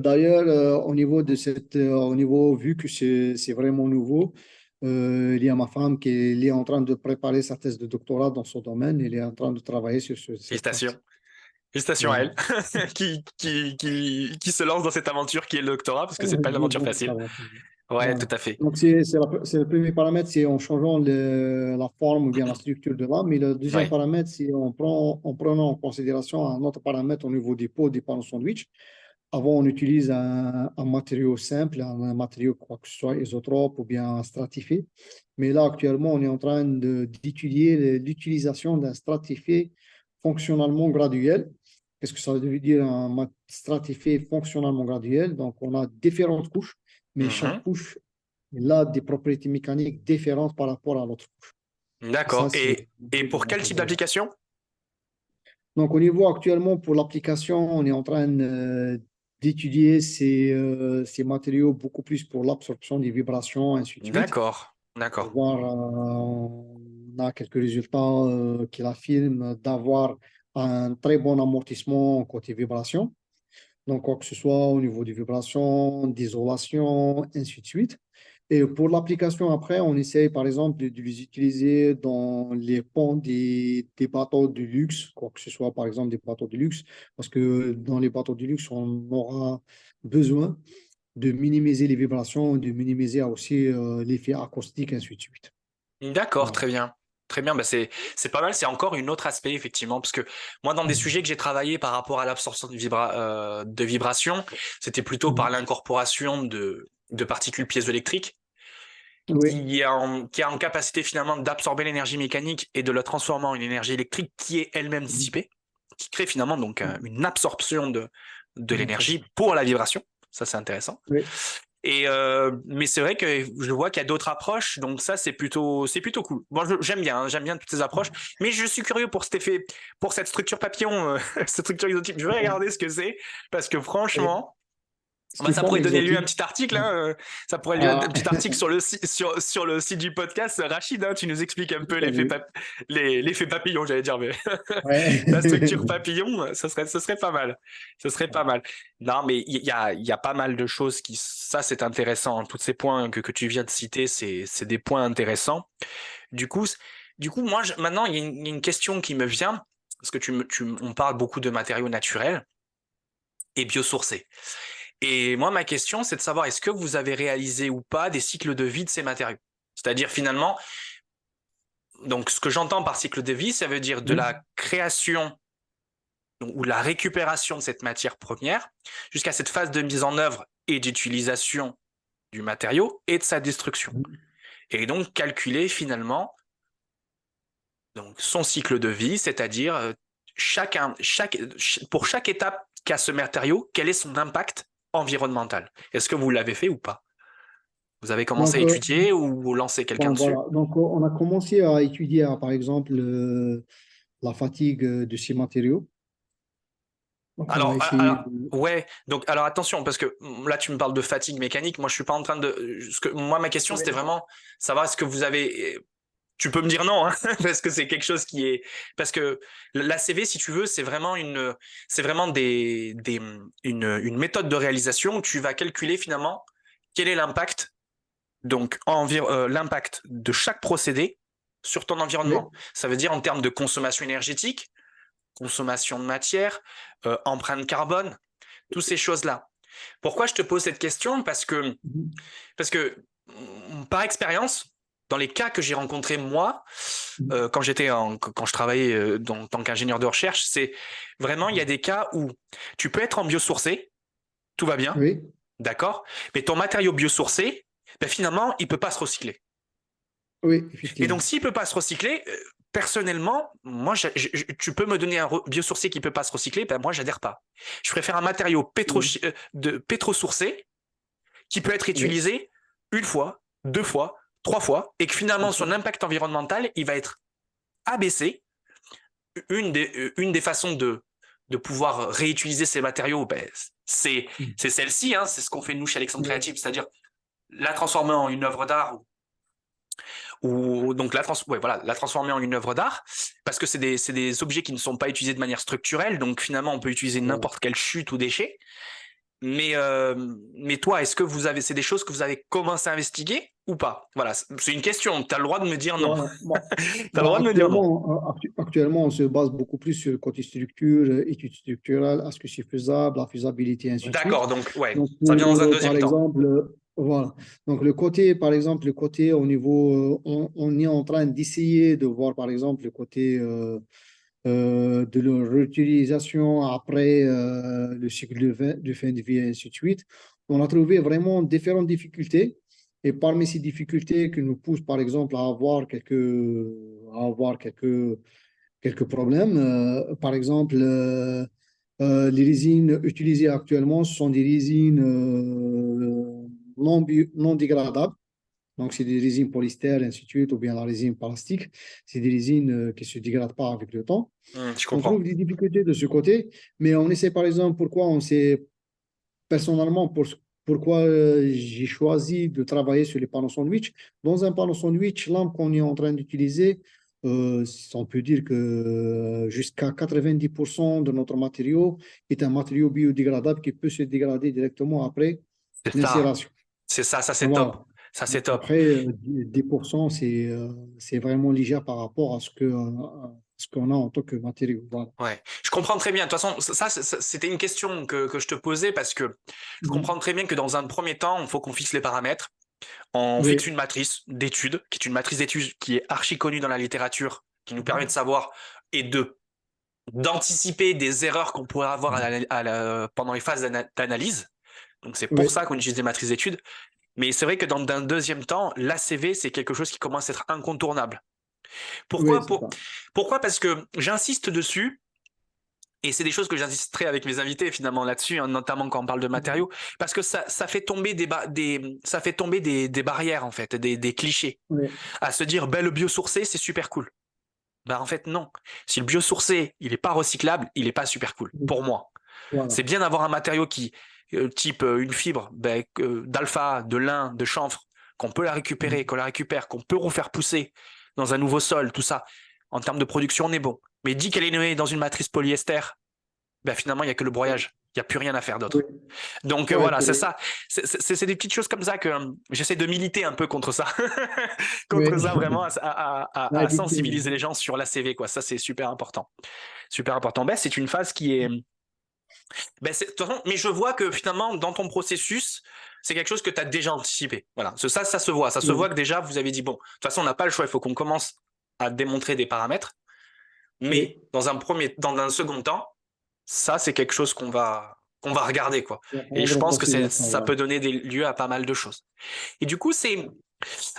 d'ailleurs, au niveau, vu que c'est vraiment nouveau, il y a ma femme qui est en train de préparer sa thèse de doctorat dans ce domaine. Elle est en train de travailler sur cette Félicitations. partie. Félicitations à Voilà. elle qui se lance dans cette aventure qui est le doctorat parce que c'est pas une aventure Beaucoup de facile. travail. Ouais, tout Voilà. à fait. Donc, c'est le premier paramètre, c'est en changeant la forme ou bien la structure de l'âme. Et le deuxième Ouais. paramètre, c'est en prenant en considération un autre paramètre au niveau des pots, des panneaux sandwich. Avant, on utilise un matériau simple, un matériau quoi que ce soit isotrope ou bien stratifié. Mais là, actuellement, on est en train d'étudier l'utilisation d'un stratifié fonctionnellement graduel. Qu'est-ce que ça veut dire stratifié fonctionnellement graduel? Donc, on a différentes couches, mais chaque Mhm. couche a des propriétés mécaniques différentes par rapport à l'autre couche. Et ça, D'accord. c'est Et pour quel type d'application? donc, au niveau actuellement, pour l'application, on est en train d'étudier ces matériaux beaucoup plus pour l'absorption des vibrations, ainsi de suite. D'accord, Pour d'accord. voir, on a quelques résultats qui affirment d'avoir un très bon amortissement côté vibration. Donc, quoi que ce soit au niveau des vibrations, d'isolation, ainsi de suite. Et pour l'application, après, on essaye, par exemple, de les utiliser dans les ponts des bateaux de luxe, quoi que ce soit, par exemple, des bateaux de luxe, parce que dans les bateaux de luxe, on aura besoin de minimiser les vibrations, de minimiser aussi l'effet acoustique, ainsi de suite. D'accord, Voilà. très bien. Très bien, bah c'est pas mal, c'est encore un autre aspect, effectivement, parce que moi, dans des sujets que j'ai travaillé par rapport à l'absorption de vibrations, c'était plutôt par Mhm. l'incorporation de particules piézoélectriques Oui. qui a en capacité finalement d'absorber l'énergie mécanique et de la transformer en une énergie électrique qui est elle-même Mhm. dissipée, qui crée finalement donc une absorption de Une l'énergie absorption. pour la vibration. Ça, c'est intéressant. Oui. Et mais c'est vrai que je vois qu'il y a d'autres approches, donc ça c'est plutôt cool. Bon, j'aime bien, hein, j'aime bien toutes ces approches, mais je suis curieux pour cet effet, pour cette structure papillon, cette structure isotype. Je vais regarder ce que c'est parce que Oui. franchement, Ce bah, qui ça forme pourrait donner lieu à un exotique. petit article, hein, ça pourrait lieu à un Ah, petit article sur sur le site du podcast. Rachid, hein, tu nous expliques un peu t'as vu. l'effet papillon, j'allais dire, mais la structure Ouais. papillon, ce serait pas mal. Ce serait pas mal. Non, mais il y a pas mal de choses ça c'est intéressant. Tous ces points que tu viens de citer, c'est des points intéressants. Du coup, moi, maintenant, il y a une question qui me vient, parce que on parle beaucoup de matériaux naturels et biosourcés. Et moi, ma question, c'est de savoir est-ce que vous avez réalisé ou pas des cycles de vie de ces matériaux? C'est-à-dire finalement, donc ce que j'entends par cycle de vie, ça veut dire de Oui. la création ou la récupération de cette matière première jusqu'à cette phase de mise en œuvre et d'utilisation du matériau et de sa destruction. Et donc calculer finalement donc, son cycle de vie, c'est-à-dire pour chaque étape qu'a ce matériau, quel est son impact environnemental? Est-ce que vous l'avez fait ou pas? Vous avez commencé à Donc, étudier ou vous lancez quelqu'un bon, dessus? voilà. Donc, on a commencé à étudier, par exemple, la fatigue de ces matériaux. Donc, on a essayé de... Ouais, donc alors attention, parce que là tu me parles de fatigue mécanique, moi je suis pas en train de... moi ma question c'était Oui. vraiment savoir est-ce que vous avez... Tu peux me dire non, hein, parce que c'est quelque chose qui est... Parce que l'ACV, si tu veux, c'est vraiment une méthode de réalisation où tu vas calculer finalement quel est l'impact, donc l'impact de chaque procédé sur ton Oui. environnement. Ça veut dire en termes de consommation énergétique, consommation de matière, empreinte carbone, toutes ces choses-là. Pourquoi je te pose cette question? Mhm. Parce que par expérience, dans les cas que j'ai rencontrés moi, quand je travaillais en tant qu'ingénieur de recherche, c'est vraiment il y a des cas où tu peux être en biosourcé, tout va bien, Oui. d'accord, mais ton matériau biosourcé, ben finalement, il peut pas se recycler. Oui, Et donc, effectivement. s'il peut pas se recycler, personnellement, moi, tu peux me donner un biosourcé qui peut pas se recycler, ben moi, j'adhère pas. Je préfère un matériau Oui. de pétrosourcé qui peut être Oui. utilisé une fois, deux fois, trois fois, et que finalement, son impact environnemental, il va être abaissé. Une des façons de pouvoir réutiliser ces matériaux, ben, c'est celle-ci, hein, c'est ce qu'on fait nous chez Alexandre Oui. Créative, c'est-à-dire la transformer en une œuvre d'art ou donc ouais, voilà, la transformer en une œuvre d'art parce que c'est des objets qui ne sont pas utilisés de manière structurelle, donc finalement on peut utiliser Voilà. n'importe quelle chute ou déchet. Mais toi, est-ce que c'est des choses que vous avez commencé à investiguer ou pas? Voilà, c'est une question. Tu as le droit de me dire non. Voilà. Bon. Tu as le droit de me dire non. Actuellement, on se base beaucoup plus sur le côté structure, études structurelles, est-ce que c'est faisable, la faisabilité, ainsi de suite. D'accord, donc ouais, Donc, ça vient dans un par deuxième temps. exemple, voilà. Donc, par exemple, le côté au niveau, on est en train d'essayer de voir, par exemple, le côté de leur réutilisation après le cycle de fin de vie, et ainsi de suite. On a trouvé vraiment différentes difficultés. Et parmi ces difficultés qui nous poussent, par exemple, quelques problèmes, par exemple, les résines utilisées actuellement sont des résines non dégradables. Donc, c'est des résines polystère, ainsi de suite, ou bien la résine plastique. C'est des résines qui ne se dégradent pas avec le temps. Je On trouve comprends. des difficultés de ce côté, mais on essaie, par exemple, pourquoi on s'est personnellement, pourquoi j'ai choisi de travailler sur les panneaux sandwich. Dans un panneau sandwich, l'âme qu'on est en train d'utiliser, on peut dire que jusqu'à 90% de notre matériau est un matériau biodégradable qui peut se dégrader directement après C'est ça, l'incinération. c'est ça, ça c'est top. Voilà. Ça c'est Donc top. après, 10%, c'est vraiment léger par rapport à ce qu'on a en tant que matériau. Voilà. Ouais, je comprends très bien. De toute façon, c'était une question que je te posais parce que je Mhm. comprends très bien que dans un premier temps, il faut qu'on fixe les paramètres. On fixe Oui, une matrice d'études, qui est une matrice d'études qui est archi connue dans la littérature, qui nous permet de savoir et d'anticiper des erreurs qu'on pourrait avoir pendant les phases d'analyse. Donc c'est pour oui, ça qu'on utilise des matrices d'études. Mais c'est vrai que dans un deuxième temps, l'ACV, c'est quelque chose qui commence à être incontournable. oui, Pourquoi? c'est ça. Pourquoi? Parce que j'insiste dessus. Et c'est des choses que j'insisterai avec mes invités finalement là-dessus, hein, notamment quand on parle de matériaux, parce que ça fait tomber ça fait tomber des barrières en fait, des clichés, Oui, à se dire ben le biosourcé c'est super cool. Ben en fait non, si le biosourcé il est pas recyclable, il est pas super cool oui, pour moi. voilà. C'est bien d'avoir un matériau qui type une fibre d'alpha, de lin, de chanvre, qu'on peut la récupérer, Mhm. qu'on la récupère, qu'on peut refaire pousser dans un nouveau sol, tout ça. En termes de production, on est bon. Mais dit qu'elle est née dans une matrice polyester, ben finalement, il n'y a que le broyage. Il n'y a plus rien à faire Oui, d'autre. Donc ouais, voilà, c'est ça. C'est des petites choses comme ça que j'essaie de militer un peu contre ça. Contre oui, ça, vraiment, ouais, à effectivement. sensibiliser les gens sur l'ACV, quoi. Ça, c'est super important. Super important. Ben, c'est une phase qui est. Ben, de toute façon, mais je vois que finalement, dans ton processus, c'est quelque chose que tu as déjà anticipé. Voilà. Ça se voit. Ça se voit Oui, que déjà, vous avez dit, bon, de toute façon, on n'a pas le choix, il faut qu'on commence à démontrer des paramètres. oui, Mais dans un second temps, ça, c'est quelque chose qu'on va regarder, quoi. on va Et je prendre en pense que considération, ça voilà. peut donner des lieux à pas mal de choses. Et du coup,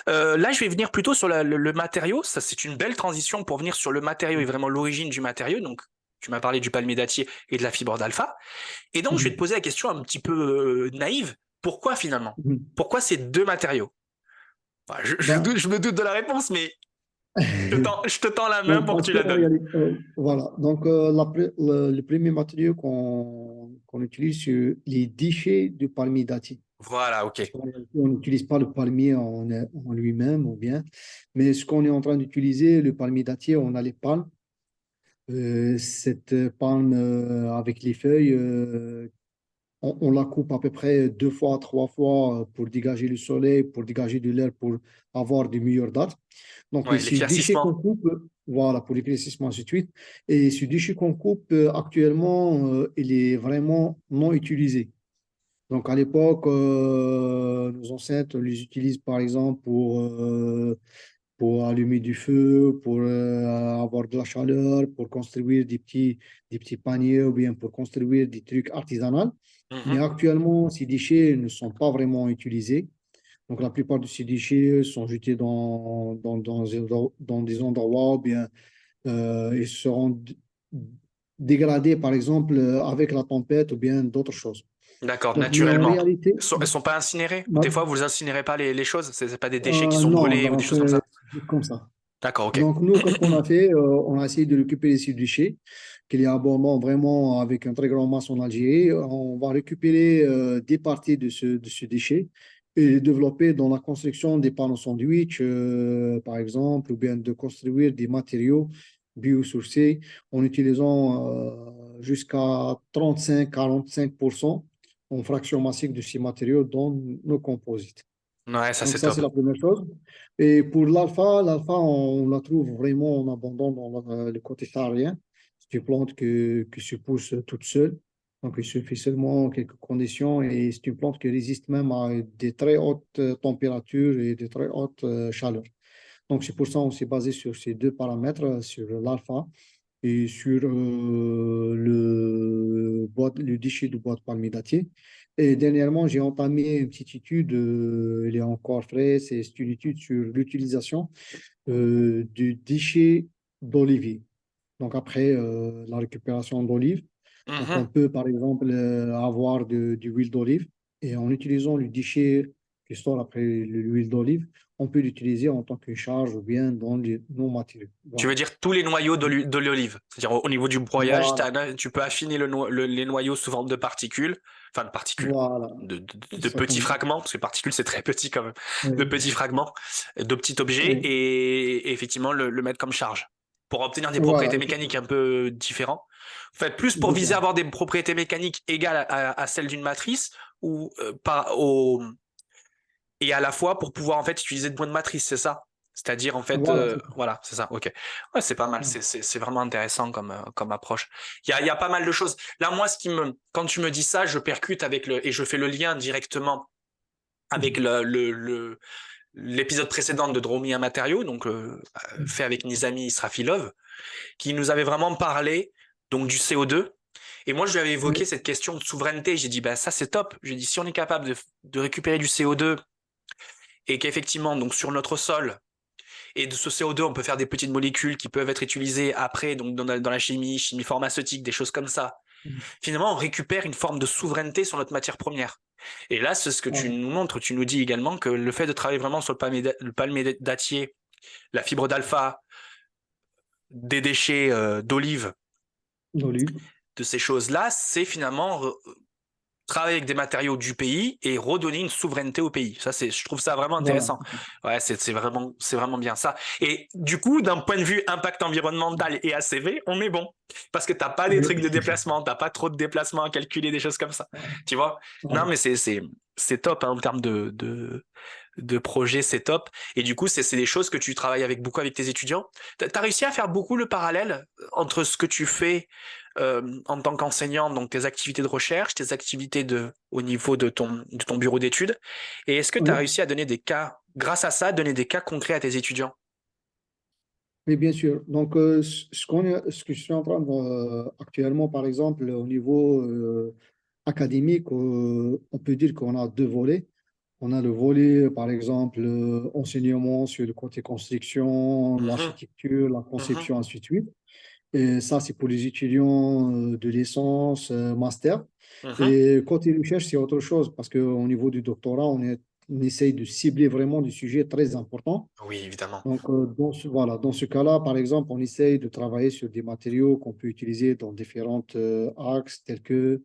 là, je vais venir plutôt sur le matériau. Ça, c'est une belle transition pour venir sur le matériau et vraiment l'origine du matériau. Donc, tu m'as parlé du palmier dattier et de la fibre d'alpha. Et donc, je vais te Mhm. poser la question un petit peu naïve. Pourquoi finalement? Mhm. Pourquoi ces deux matériaux? Enfin, Ben, je me doute de la réponse, mais je te tends la main donc, pour que parce tu que la en donnes. réalité, voilà. Donc, le premier matériau qu'on utilise, c'est les déchets du palmier dattier. Voilà, ok. Parce qu'en réalité, on n'utilise pas le palmier en lui-même, ou bien, mais ce qu'on est en train d'utiliser, le palmier dattier, on a les palmes. Cette palme avec les feuilles, on la coupe à peu près 2 fois, 3 fois pour dégager le soleil, pour dégager de l'air, pour avoir de meilleures dates. Donc, et Ouais, ce déchet qu'on l'éclaircissement. coupe, voilà, pour l'éclaircissement, ainsi de suite. Et ce déchet qu'on coupe actuellement, il est vraiment non utilisé. Donc, à l'époque, nos ancêtres les utilisent par exemple pour allumer du feu, pour avoir de la chaleur, pour construire des petits paniers ou bien pour construire des trucs artisanaux. Mais Mhm. actuellement, ces déchets ne sont pas vraiment utilisés. Donc, la plupart de ces déchets sont jetés dans des endroits ou bien ils seront dégradés, par exemple, avec la tempête ou bien d'autres choses. D'accord, Donc, mais en naturellement. réalité, Elles sont pas incinérées? ma- Des fois, vous incinérez pas les choses? C'est pas des déchets qui sont non, brûlés ou des donc, choses comme ça? c'est comme ça. D'accord, ok. Donc, nous, qu'est-ce qu'on a fait? On a essayé de récupérer ces déchets, qu'il y a abondant vraiment avec un très grand masse en Algérie. On va récupérer des parties de ce déchet et les développer dans la construction des panneaux sandwich, par exemple, ou bien de construire des matériaux biosourcés en utilisant jusqu'à 35-45% en fraction massique de ces matériaux dans nos composites. Ouais, ça Donc c'est ça, top. c'est la première chose. Et pour l'alpha, on la trouve vraiment en abondant dans le côté saharien. C'est une plante qui se pousse toute seule. Donc il suffit seulement quelques conditions et c'est une plante qui résiste même à des très hautes températures et des très hautes chaleurs. Donc c'est pour ça qu'on s'est basé sur ces deux paramètres, sur l'alpha et sur le déchet de bois de palmier dattier. Et dernièrement, j'ai entamé une petite étude, elle est encore fraîche, c'est une étude sur l'utilisation du déchet d'olivier. Donc après la récupération d'olive, donc on Mhm. peut par exemple avoir de l'huile d'olive et en utilisant le déchet qui sort après l'huile d'olive, on peut l'utiliser en tant que charge ou bien dans les non-matériaux. Tu Voilà. veux dire tous les noyaux de l'olive. C'est-à-dire au niveau du broyage, Voilà. tu peux affiner les noyaux sous forme de particules, enfin de particules, Voilà. de petits Exactement. fragments, parce que particules c'est très petit quand même, de Oui. petits fragments, de petits objets, Oui. et effectivement le mettre comme charge pour obtenir des Voilà. propriétés mécaniques un peu différentes. En fait, plus pour viser à avoir des propriétés mécaniques égales à celles d'une matrice, ou et à la fois pour pouvoir en fait utiliser de bonnes matrices, c'est ça? C'est-à-dire en fait, Voilà. voilà, c'est ça, ok. Ouais, c'est pas mal, c'est vraiment intéressant comme approche. Il y a pas mal de choses. Là, moi, quand tu me dis ça, je percute et je fais le lien directement avec l'épisode précédent de Dromia Matériaux, donc fait avec Nizami Israfilov, qui nous avait vraiment parlé donc du CO2. Et moi, je lui avais évoqué Oui. cette question de souveraineté. J'ai dit, bah, ça, c'est top. J'ai dit, si on est capable de récupérer du CO2 et qu'effectivement, donc sur notre sol, et de ce CO2, on peut faire des petites molécules qui peuvent être utilisées après, donc dans la chimie, chimie pharmaceutique, des choses comme ça. Finalement, on récupère une forme de souveraineté sur notre matière première. Et là, c'est ce que tu Voilà. nous montres. Tu nous dis également que le fait de travailler vraiment sur le palmier dattier, la fibre d'alpha, des déchets d'olive, D'olive. de ces choses-là, c'est finalement travailler avec des matériaux du pays et redonner une souveraineté au pays. Ça, je trouve ça vraiment Voilà. intéressant. Ouais, c'est vraiment bien ça. Et du coup, d'un point de vue impact environnemental et ACV, on est bon. Parce que t'as pas des Oui. trucs de déplacement, t'as pas trop de déplacements à calculer, des choses comme ça. Tu vois? Non, Voilà. mais c'est top, hein, en termes de projet, c'est top. Et du coup, c'est des choses que tu travailles beaucoup avec tes étudiants. T'as réussi à faire beaucoup le parallèle entre ce que tu fais en tant qu'enseignant, donc tes activités de recherche, tes activités au niveau de ton bureau d'études. Et est-ce que tu as Oui. réussi à donner des cas, grâce à ça, donner des cas concrets à tes étudiants? Oui, bien sûr. Donc, ce que je suis en train de, actuellement, par exemple, au niveau académique, on peut dire qu'on a deux volets. On a le volet, par exemple, enseignement sur le côté construction, Mhm, l'architecture, la mhm, conception, ainsi de suite. Et ça, c'est pour les étudiants de licence, master. mhm. Et côté recherche, c'est autre chose parce qu'au niveau du doctorat, on essaye de cibler vraiment des sujets très importants. Oui, évidemment. Donc, voilà, dans ce cas-là, par exemple, on essaye de travailler sur des matériaux qu'on peut utiliser dans différents axes, tels que,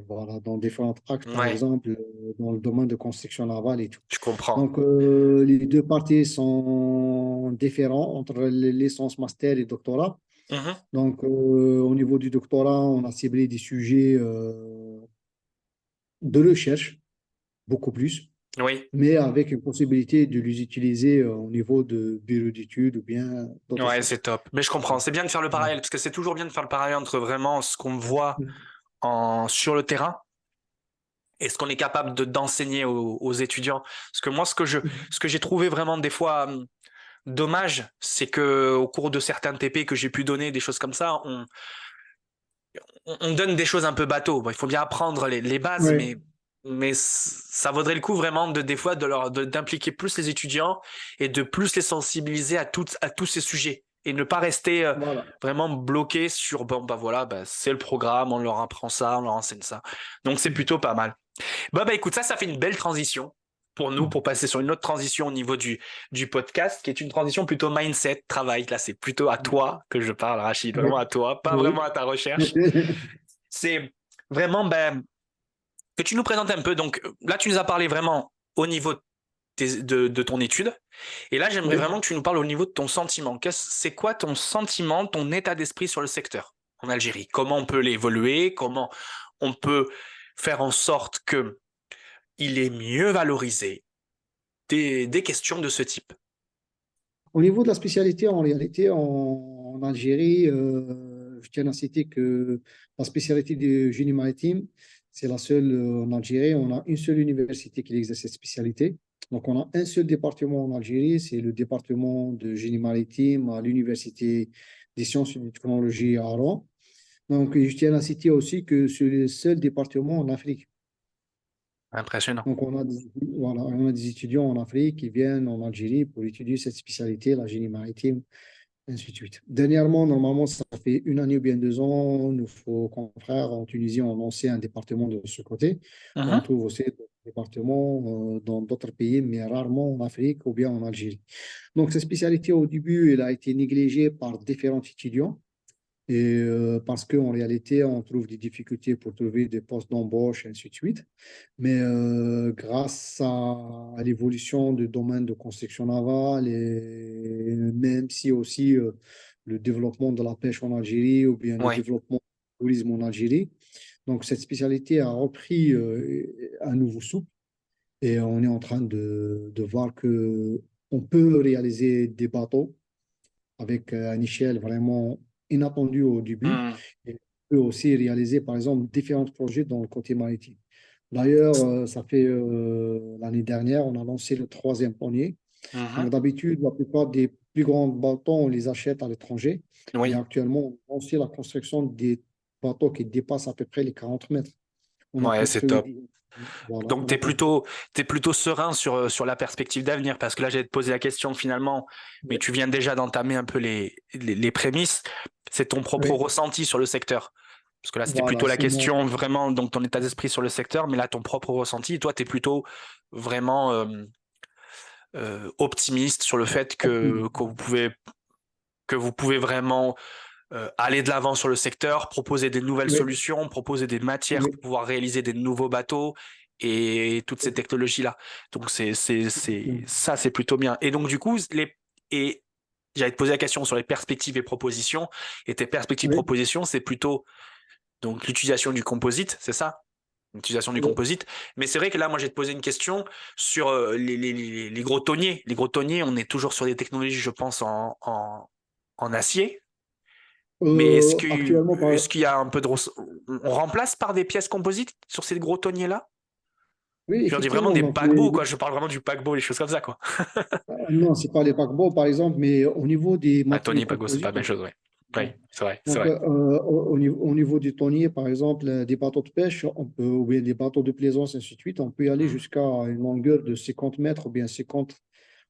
voilà, dans différents axes, par Ouais, exemple, dans le domaine de construction navale et tout. je comprends. Donc, les deux parties sont différentes entre les licences master et doctorat. Mhm. Donc, au niveau du doctorat, on a ciblé des sujets de recherche, beaucoup plus, Oui, mais avec une possibilité de les utiliser au niveau de bureau d'études ou bien d'autres ouais, choses. c'est top. Mais je comprends. C'est bien de faire le Voilà. parallèle, parce que c'est toujours bien de faire le parallèle entre vraiment ce qu'on voit sur le terrain et ce qu'on est capable d'enseigner aux étudiants. Parce que moi, ce que j'ai trouvé vraiment des fois dommage, c'est que au cours de certains TP que j'ai pu donner, des choses comme ça, on donne des choses un peu bateau. Bon, il faut bien apprendre les bases, Oui, mais ça vaudrait le coup vraiment des fois d'impliquer plus les étudiants et de plus les sensibiliser à tous ces sujets et ne pas rester voilà. vraiment bloqué sur bon bah voilà bah, c'est le programme, on leur apprend ça, on leur enseigne ça. Donc c'est plutôt pas mal. Bah écoute, ça fait une belle transition pour nous, pour passer sur une autre transition au niveau du podcast, qui est une transition plutôt mindset, travail. Là, c'est plutôt à toi que je parle, Rachid, Oui, vraiment à toi, pas oui. vraiment à ta recherche. C'est vraiment que tu nous présentes un peu. Donc là, tu nous as parlé vraiment au niveau de ton étude. Et là, j'aimerais Oui. vraiment que tu nous parles au niveau de ton sentiment. C'est quoi ton sentiment, ton état d'esprit sur le secteur en Algérie? Comment on peut l'évoluer? Comment on peut faire en sorte que il est mieux valorisé des questions de ce type. Au niveau de la spécialité, en réalité, en Algérie, je tiens à citer que la spécialité du génie maritime, c'est la seule en Algérie. On a une seule université qui exerce cette spécialité. Donc, on a un seul département en Algérie, c'est le département de génie maritime à l'Université des sciences et des technologies à Oran. Donc, je tiens à citer aussi que c'est le seul département en Afrique. Impressionnant. Donc, on a des étudiants en Afrique qui viennent en Algérie pour étudier cette spécialité, la génie maritime. ainsi de suite. Dernièrement, normalement, ça fait 1 année ou bien 2 ans, nos confrères en Tunisie ont lancé un département de ce côté. On Mhm. trouve aussi des départements dans d'autres pays, mais rarement en Afrique ou bien en Algérie. Donc, cette spécialité, au début, elle a été négligée par différents étudiants. Et parce qu'en réalité, on trouve des difficultés pour trouver des postes d'embauche, et ainsi de suite. Mais grâce à l'évolution du domaine de construction navale, et même si aussi le développement de la pêche en Algérie ou bien le Ouais. développement du tourisme en Algérie, donc cette spécialité a repris un nouveau souffle et on est en train de voir que on peut réaliser des bateaux avec une échelle vraiment inattendue au début. Mhm. Et on peut aussi réaliser, par exemple, différents projets dans le côté maritime. D'ailleurs, ça fait l'année dernière, on a lancé le troisième panier. Donc, Mhm. d'habitude, la plupart des plus grands bateaux, on les achète à l'étranger. Mais Oui. actuellement, on a lancé la construction des bateaux qui dépassent à peu près les 40 mètres. On a Ouais, c'est construit, top. voilà, Donc, on a construit. t'es plutôt serein sur la perspective d'avenir, parce que là, j'allais te poser la question finalement, mais tu viens déjà d'entamer un peu les prémices. C'est ton propre Oui, ressenti sur le secteur. Parce que là, c'était voilà, plutôt la c'est mon. question vraiment, donc ton état d'esprit sur le secteur, mais là, ton propre ressenti, toi, t'es plutôt vraiment optimiste sur le fait que vous pouvez vraiment aller de l'avant sur le secteur, proposer des nouvelles Oui, solutions, proposer des matières oui. pour pouvoir réaliser des nouveaux bateaux et toutes ces technologies-là. Donc ça, c'est plutôt bien. Et donc du coup, et j'allais te poser la question sur les perspectives et propositions. Et tes perspectives Oui, propositions, c'est plutôt donc l'utilisation du composite, c'est ça? L'utilisation du oui. composite. Mais c'est vrai que là, moi, j'ai te posé une question sur les gros tonniers. Les gros tonniers, on est toujours sur des technologies, je pense, en acier. Mais Actuellement, est-ce qu'il y a un peu de... On remplace par des pièces composites sur ces gros tonniers-là? oui, Je dis vraiment effectivement. des Donc, paquebots, quoi. Je parle vraiment du paquebot, les choses comme ça, quoi. non, c'est pas les paquebots, par exemple, mais au niveau des Ah, matériaux tonnier, paquebot, c'est pas composites, la même chose, ouais. Oui, c'est vrai, c'est donc, vrai. au niveau du tonnier, par exemple, des bateaux de pêche, ou bien des bateaux de plaisance, ainsi de suite, on peut y aller Mhm. jusqu'à une longueur de 50 mètres ou bien 50,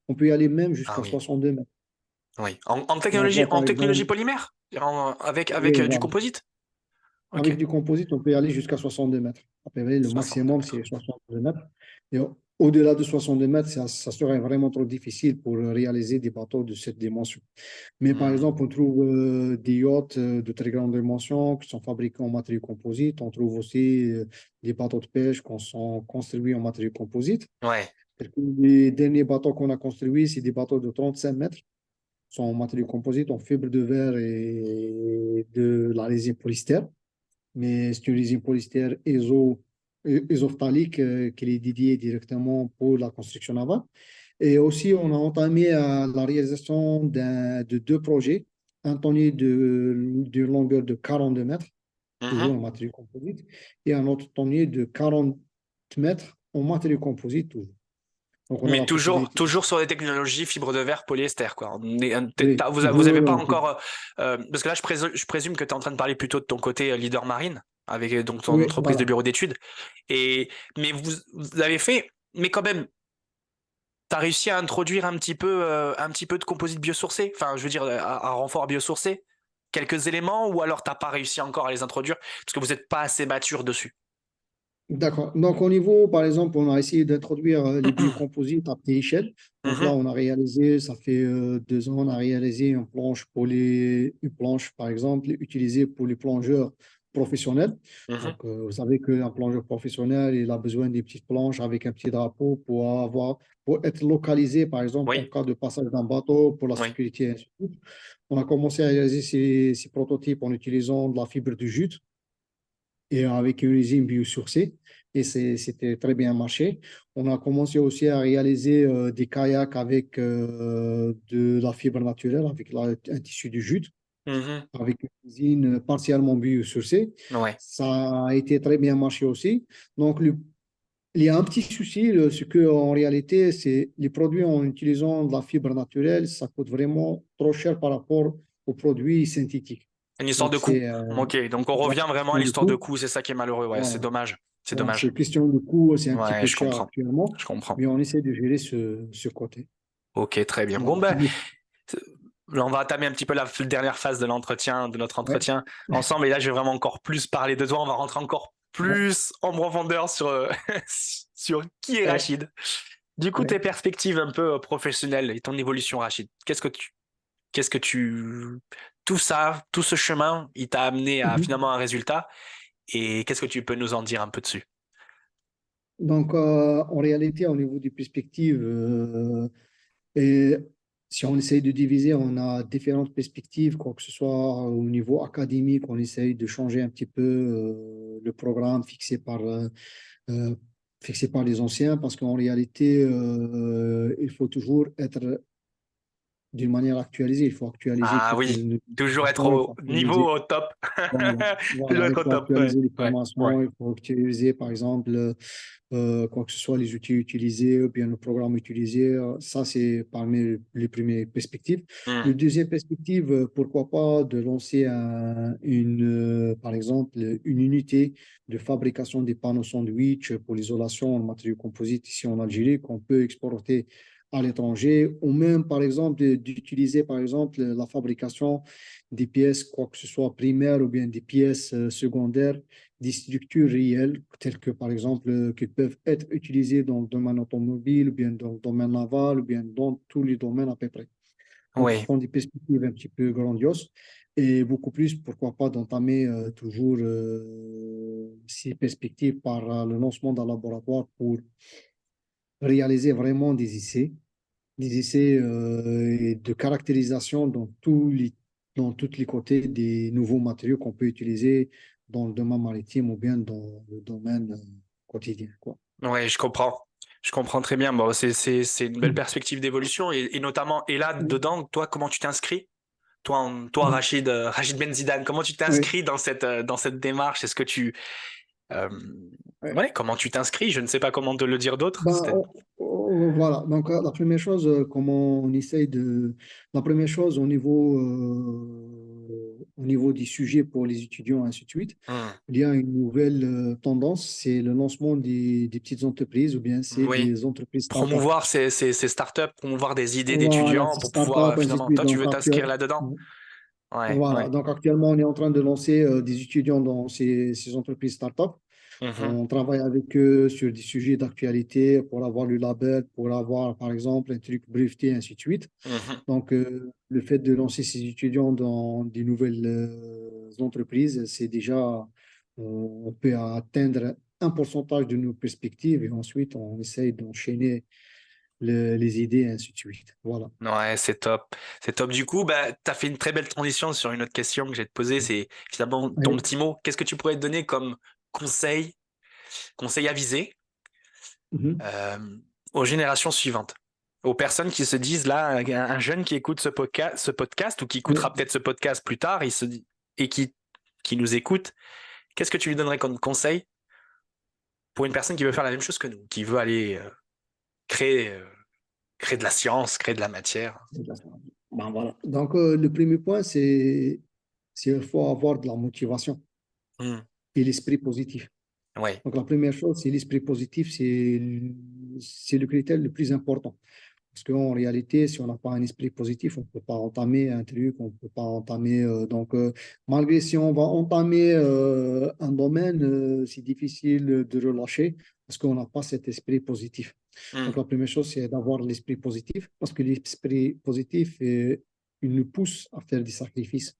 on peut y aller même Ah jusqu'à oui, 62 mètres. oui. On voit, En par technologie exemple, polymère? Avec oui, du voilà. composite? Avec Ok. du composite, on peut y aller jusqu'à 62 mètres. À peu près, le 62 maximum, c'est mètres. 62 mètres. Et au-delà de 62 mètres, ça serait vraiment trop difficile pour réaliser des bateaux de cette dimension. Mais par Mhm. exemple, on trouve des yachts de très grande dimension qui sont fabriqués en matériaux composites. On trouve aussi des bateaux de pêche qui sont construits en matériaux composites. Ouais. Les derniers bateaux qu'on a construits, c'est des bateaux de 35 mètres, sont en matériaux composites, en fibre de verre et de la résine polystère. Mais c'est une résine polystère isophthalique qui est dédiée directement pour la construction navale. Et aussi, on a entamé la réalisation de deux projets, un tonnier de longueur de 42 mètres, toujours Mhm. en matériaux composite, et un autre tonnier de 40 mètres en matériaux composite, toujours. Donc, on a Mais la possibilité. toujours sur des technologies fibre de verre, polyester, quoi. Oui, Vous avez pas toujours. encore, parce que là, je présume que tu es en train de parler plutôt de ton côté leader marine, avec donc ton Oui, entreprise de voilà. bureau d'études. Mais vous avez fait, mais quand même, tu as réussi à introduire un petit peu de composite biosourcé, enfin, je veux dire, un renfort biosourcé, quelques éléments, ou alors t'as pas réussi encore à les introduire parce que vous n'êtes pas assez mature dessus. D'accord. Donc, au niveau, par exemple, on a essayé d'introduire les biocomposites à petite échelle. Donc là, Mhm, on a réalisé, ça fait 2 ans, on a réalisé une planche, par exemple, utilisée pour les plongeurs professionnels. mhm. Donc, vous savez qu'un plongeur professionnel, il a besoin des petites planches avec un petit drapeau pour être localisé, par exemple, en Oui, cas de passage d'un bateau, pour la oui. sécurité, et ainsi de suite. On a commencé à réaliser ces prototypes en utilisant de la fibre de jute et avec une usine biosourcée. Et c'était très bien marché. On a commencé aussi à réaliser des kayaks avec de la fibre naturelle, avec un tissu de jute, Mhm, avec une usine partiellement biosourcée. ouais. Ça a été très bien marché aussi. Donc, il y a un petit souci, c'est qu'en réalité, c'est les produits en utilisant de la fibre naturelle, ça coûte vraiment trop cher par rapport aux produits synthétiques. Une histoire Donc, de coût. c'est Ok, donc on voilà, revient vraiment à question de l'histoire de coût. coût, c'est ça qui est malheureux. Ouais, c'est Voilà. dommage. C'est Donc, dommage. c'est question de coût, c'est un petit Ouais, peu je cher comprends. actuellement, Je comprends. mais on essaie de gérer ce côté. Ok, très bien. Bon, Voilà. ben, on va entamer un petit peu la dernière phase de notre Ouais, entretien ensemble. Et là, je vais vraiment encore plus parler de toi. On va rentrer encore ouais, plus en profondeur sur, sur qui est ouais, Rachid. Du coup, tes ouais. perspectives un peu professionnelles et ton évolution, Rachid. Qu'est-ce que tu, tout ça, tout ce chemin, il t'a amené à Mhm. finalement un résultat. Et qu'est-ce que tu peux nous en dire un peu dessus? Donc, en réalité, au niveau des perspectives, et si on essaye de diviser, on a différentes perspectives, quoi que ce soit au niveau académique, on essaye de changer un petit peu le programme euh, fixé par les anciens, parce qu'en réalité, il faut toujours être d'une manière actualisée. Il faut actualiser Ah toutes oui, nos toujours être formations, il faut au niveau actualiser. au top. Voilà, Toujours voilà, il être au faut top. Ouais, actualiser les ouais, ouais. formations, il faut actualiser, par exemple, quoi que ce soit, les outils utilisés ou bien le programme utilisé. Ça, c'est parmi les premières perspectives. Hmm. Le deuxième perspective, pourquoi pas de lancer par exemple, une unité de fabrication des panneaux sandwich pour l'isolation en matériaux composites ici en Algérie qu'on peut exporter à l'étranger, ou même, par exemple, d'utiliser, par exemple, la fabrication des pièces, quoi que ce soit primaires ou bien des pièces secondaires, des structures réelles, telles que par exemple, qui peuvent être utilisées dans le domaine automobile, ou bien dans le domaine naval, ou bien dans tous les domaines à peu près. Donc, ce Oui, sont des perspectives un petit peu grandioses et beaucoup plus, pourquoi pas, d'entamer toujours ces perspectives par le lancement d'un laboratoire pour réaliser vraiment des essais de caractérisation dans tous les côtés des nouveaux matériaux qu'on peut utiliser dans le domaine maritime ou bien dans le domaine quotidien, quoi. ouais, je comprends. Je comprends très bien. Bon, c'est une belle Mhm. perspective d'évolution et notamment, et là, Mhm. dedans, toi, comment tu t'inscris? Toi, Rachid, Rachid Ben Zidane, comment tu Oui, t'inscris dans cette démarche? Est-ce que euh, oui. ouais, comment tu t'inscris? Je ne sais pas comment te le dire d'autre. Ben, voilà, donc la première chose, comment on essaye de... La première chose au niveau des sujets pour les étudiants, ainsi de suite, Hmm. il y a une nouvelle tendance, c'est le lancement des petites entreprises ou bien c'est Oui, des entreprises start-up. promouvoir ces startups, promouvoir des idées Voilà, d'étudiants c'est pour pouvoir start-up, ainsi de finalement. suite. Toi, tu veux t'inscrire là-dedans? Ouais, Voilà, ouais. donc actuellement, on est en train de lancer des étudiants dans ces entreprises start-up. Mhm, On travaille avec eux sur des sujets d'actualité pour avoir le label, pour avoir, par exemple, un truc breveté, ainsi de suite. mhm. Donc, le fait de lancer ces étudiants dans des nouvelles entreprises, c'est déjà, on peut atteindre un pourcentage de nos perspectives et ensuite, on essaye d'enchaîner les idées, ainsi de suite. Voilà. Ouais, c'est top. C'est top. Du coup, bah, tu as fait une très belle transition sur une autre question que j'ai te poser. C'est finalement ton Oui. petit mot. Qu'est-ce que tu pourrais te donner comme conseil, conseil avisé Mhm. euh, aux générations suivantes? Aux personnes qui se disent là, un jeune qui écoute ce podcast ou qui Oui. écoutera peut-être ce podcast plus tard, il se dit, et qui nous écoute, qu'est-ce que tu lui donnerais comme conseil pour une personne qui veut faire la même chose que nous, qui veut aller créer, créer de la science, créer de la matière? Ben voilà. Donc, le premier point, c'est qu'il faut avoir de la motivation Hmm. et l'esprit positif. Ouais. Donc, la première chose, c'est l'esprit positif, c'est le critère le plus important. Parce qu'en réalité, si on n'a pas un esprit positif, on ne peut pas entamer un truc, on ne peut pas entamer. Malgré si on va entamer un domaine, c'est difficile de relâcher parce qu'on n'a pas cet esprit positif. Hmm. Donc, la première chose, c'est d'avoir l'esprit positif parce que l'esprit positif, il nous pousse à faire des sacrifices.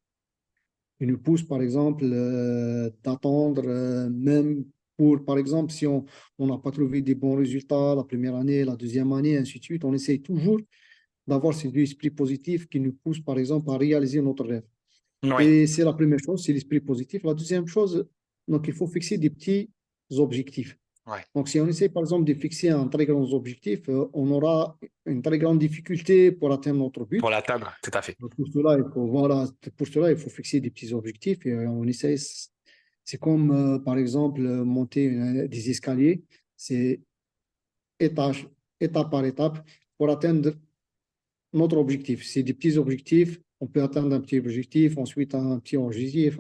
Il nous pousse, par exemple, d'attendre, même pour, par exemple, si on n'a pas trouvé des bons résultats la première année, la deuxième année, ainsi de suite, on essaye toujours d'avoir cet esprit positif qui nous pousse, par exemple, à réaliser notre rêve. Ouais. Et c'est la première chose, c'est l'esprit positif. La deuxième chose, donc, il faut fixer des petits objectifs. Ouais. Donc, si on essaie, par exemple, de fixer un très grand objectif, on aura une très grande difficulté pour atteindre notre Pour but. l'atteindre, tout à fait. Donc, pour cela, voilà, pour cela, il faut fixer des petits objectifs et on essaie. C'est comme, par exemple, monter des escaliers. C'est étage, étape par étape pour atteindre notre objectif. C'est des petits objectifs. On peut atteindre un petit objectif, ensuite un petit objectif,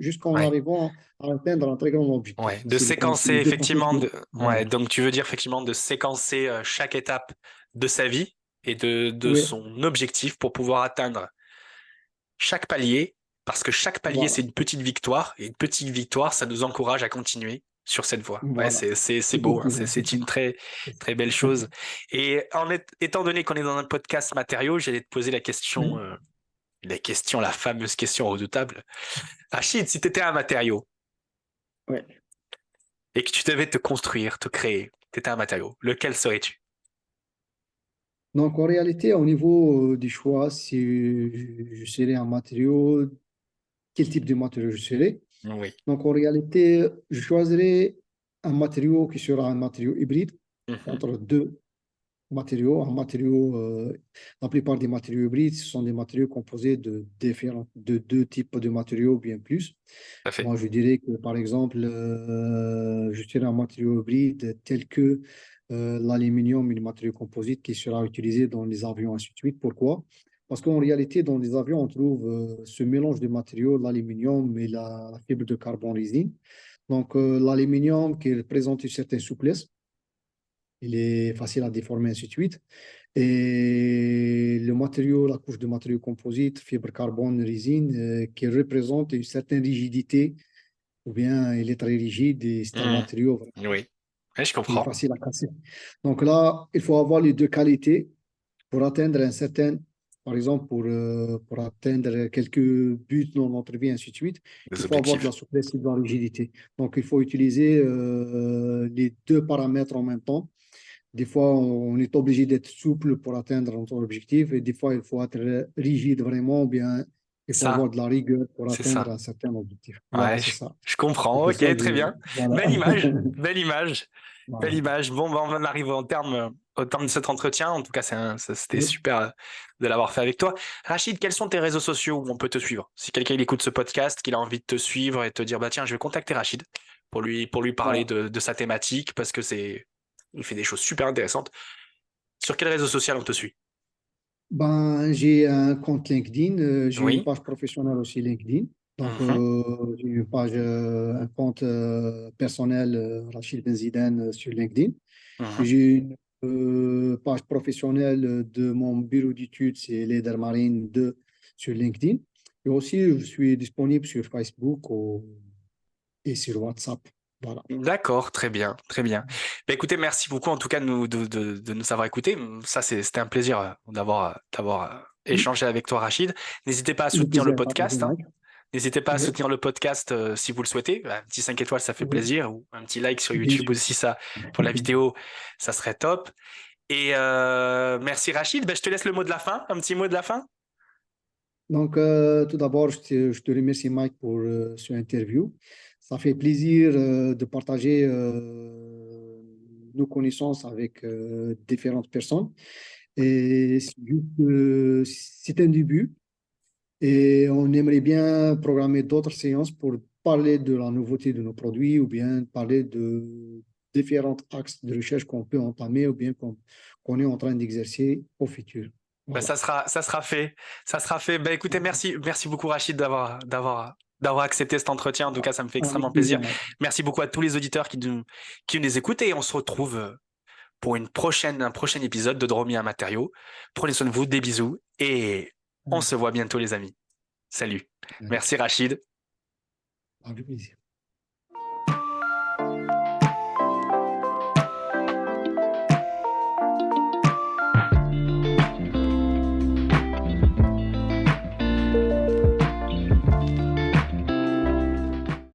jusqu'en Ouais. arrivant à atteindre un très grand objectif. Ouais. De C'est séquencer les deux principes. effectivement Voilà. ouais. Donc tu veux dire effectivement de séquencer chaque étape de sa vie et de Oui, son objectif pour pouvoir atteindre chaque palier, parce que chaque palier, voilà, c'est une petite victoire, et une petite victoire, ça nous encourage à continuer sur cette voie. Ouais, voilà, c'est beau, hein, effectivement, c'est c'est ça. une très, C'est ça. très belle chose. Et étant donné qu'on est dans un podcast matériaux, j'allais te poser Oui, la fameuse question redoutable. Rachid, si tu étais un matériau ouais. et que tu devais te construire, te créer, tu étais un matériau, lequel serais-tu? Donc, en réalité, au niveau du choix, si je serais un matériau, quel type de matériau je serais? Oui. Donc, en réalité, je choisirais un matériau qui sera un matériau hybride Mhm. entre deux matériaux. La plupart des matériaux hybrides, ce sont des matériaux composés de deux types de matériaux, bien plus. Tout à fait. Moi, je dirais que, par exemple, je dirais un matériau hybride tel que l'aluminium et le matériau composite qui sera utilisé dans les avions, ainsi de suite. Pourquoi? Parce qu'en réalité, dans les avions, on trouve ce mélange de matériaux, l'aluminium et la fibre de carbone résine. Donc, l'aluminium qui présente une certaine souplesse, il est facile à déformer, ainsi de suite. Et le matériau, la couche de matériaux composite, fibre carbone, résine, qui représente une certaine rigidité, ou bien il est très rigide et c'est un Mhm. matériau Oui. Ouais, je qui est comprends. facile à casser. Donc là, il faut avoir les deux qualités pour atteindre un certain, par exemple, pour atteindre quelques buts dans notre vie, ainsi de suite, il Des faut avoir de la objectifs. souplesse et de la rigidité. Donc, il faut utiliser les deux paramètres en même temps. Des fois, on est obligé d'être souple pour atteindre notre objectif et des fois, il faut être rigide vraiment ou bien il faut avoir Ça, de la rigueur pour c'est atteindre ça. un certain objectif. Voilà, Ouais, c'est ça. je C'est comprends. pour Ok, ça que très bien. voilà. Belle image, belle image, belle Voilà. image. Bon, ben, on en arrive au terme de cet entretien. En tout cas, c'était Oui. super de l'avoir fait avec toi. Rachid, quels sont tes réseaux sociaux où on peut te suivre? Si quelqu'un il écoute ce podcast, qu'il a envie de te suivre et te dire, bah tiens, je vais contacter Rachid pour lui parler Voilà. de sa thématique parce que il fait des choses super intéressantes. Sur quel réseau social on te suit? Ben, j'ai un compte LinkedIn, j'ai une Oui. page professionnelle aussi LinkedIn. Donc, Mhm. j'ai une page, un compte personnel, Rachid Benziden, sur LinkedIn. Mhm. J'ai une page professionnelle de mon bureau d'études, c'est Leader Marine 2 sur LinkedIn. Et aussi, je suis disponible sur Facebook et sur WhatsApp. Voilà. D'accord, très bien, très bien. Bah, écoutez, merci beaucoup en tout cas de nous avoir écoutés. C'était un plaisir d'avoir Oui, échangé avec toi, Rachid. N'hésitez pas à le soutenir le plaisir est partagé, podcast, hein. Mike. N'hésitez pas à Oui, soutenir le podcast si vous le souhaitez. Un petit 5 étoiles, ça fait oui, plaisir. Ou un petit like sur bien YouTube sûr. aussi, ça, pour la vidéo, ça serait top. Et merci Rachid. Bah, je te laisse le mot de la fin, un petit mot de la fin. Donc, tout d'abord, je te remercie, Mike, pour cette interview. Ça fait plaisir de partager nos connaissances avec différentes personnes. Et c'est un début. Et on aimerait bien programmer d'autres séances pour parler de la nouveauté de nos produits ou bien parler de différents axes de recherche qu'on peut entamer ou bien qu'on est en train d'exercer au futur. Bah, Voilà. ça sera fait. Ça sera fait. Bah, écoutez, merci beaucoup Rachid d'avoir accepté cet entretien. En tout cas, ça me fait Avec extrêmement plaisir. plaisir, Mike. Merci beaucoup à tous les auditeurs qui nous écoutent et on se retrouve pour un prochain épisode de Dromie un matériau. Prenez soin de vous, des bisous et on se voit bientôt les amis. Salut. Merci Rachid. Avec plaisir.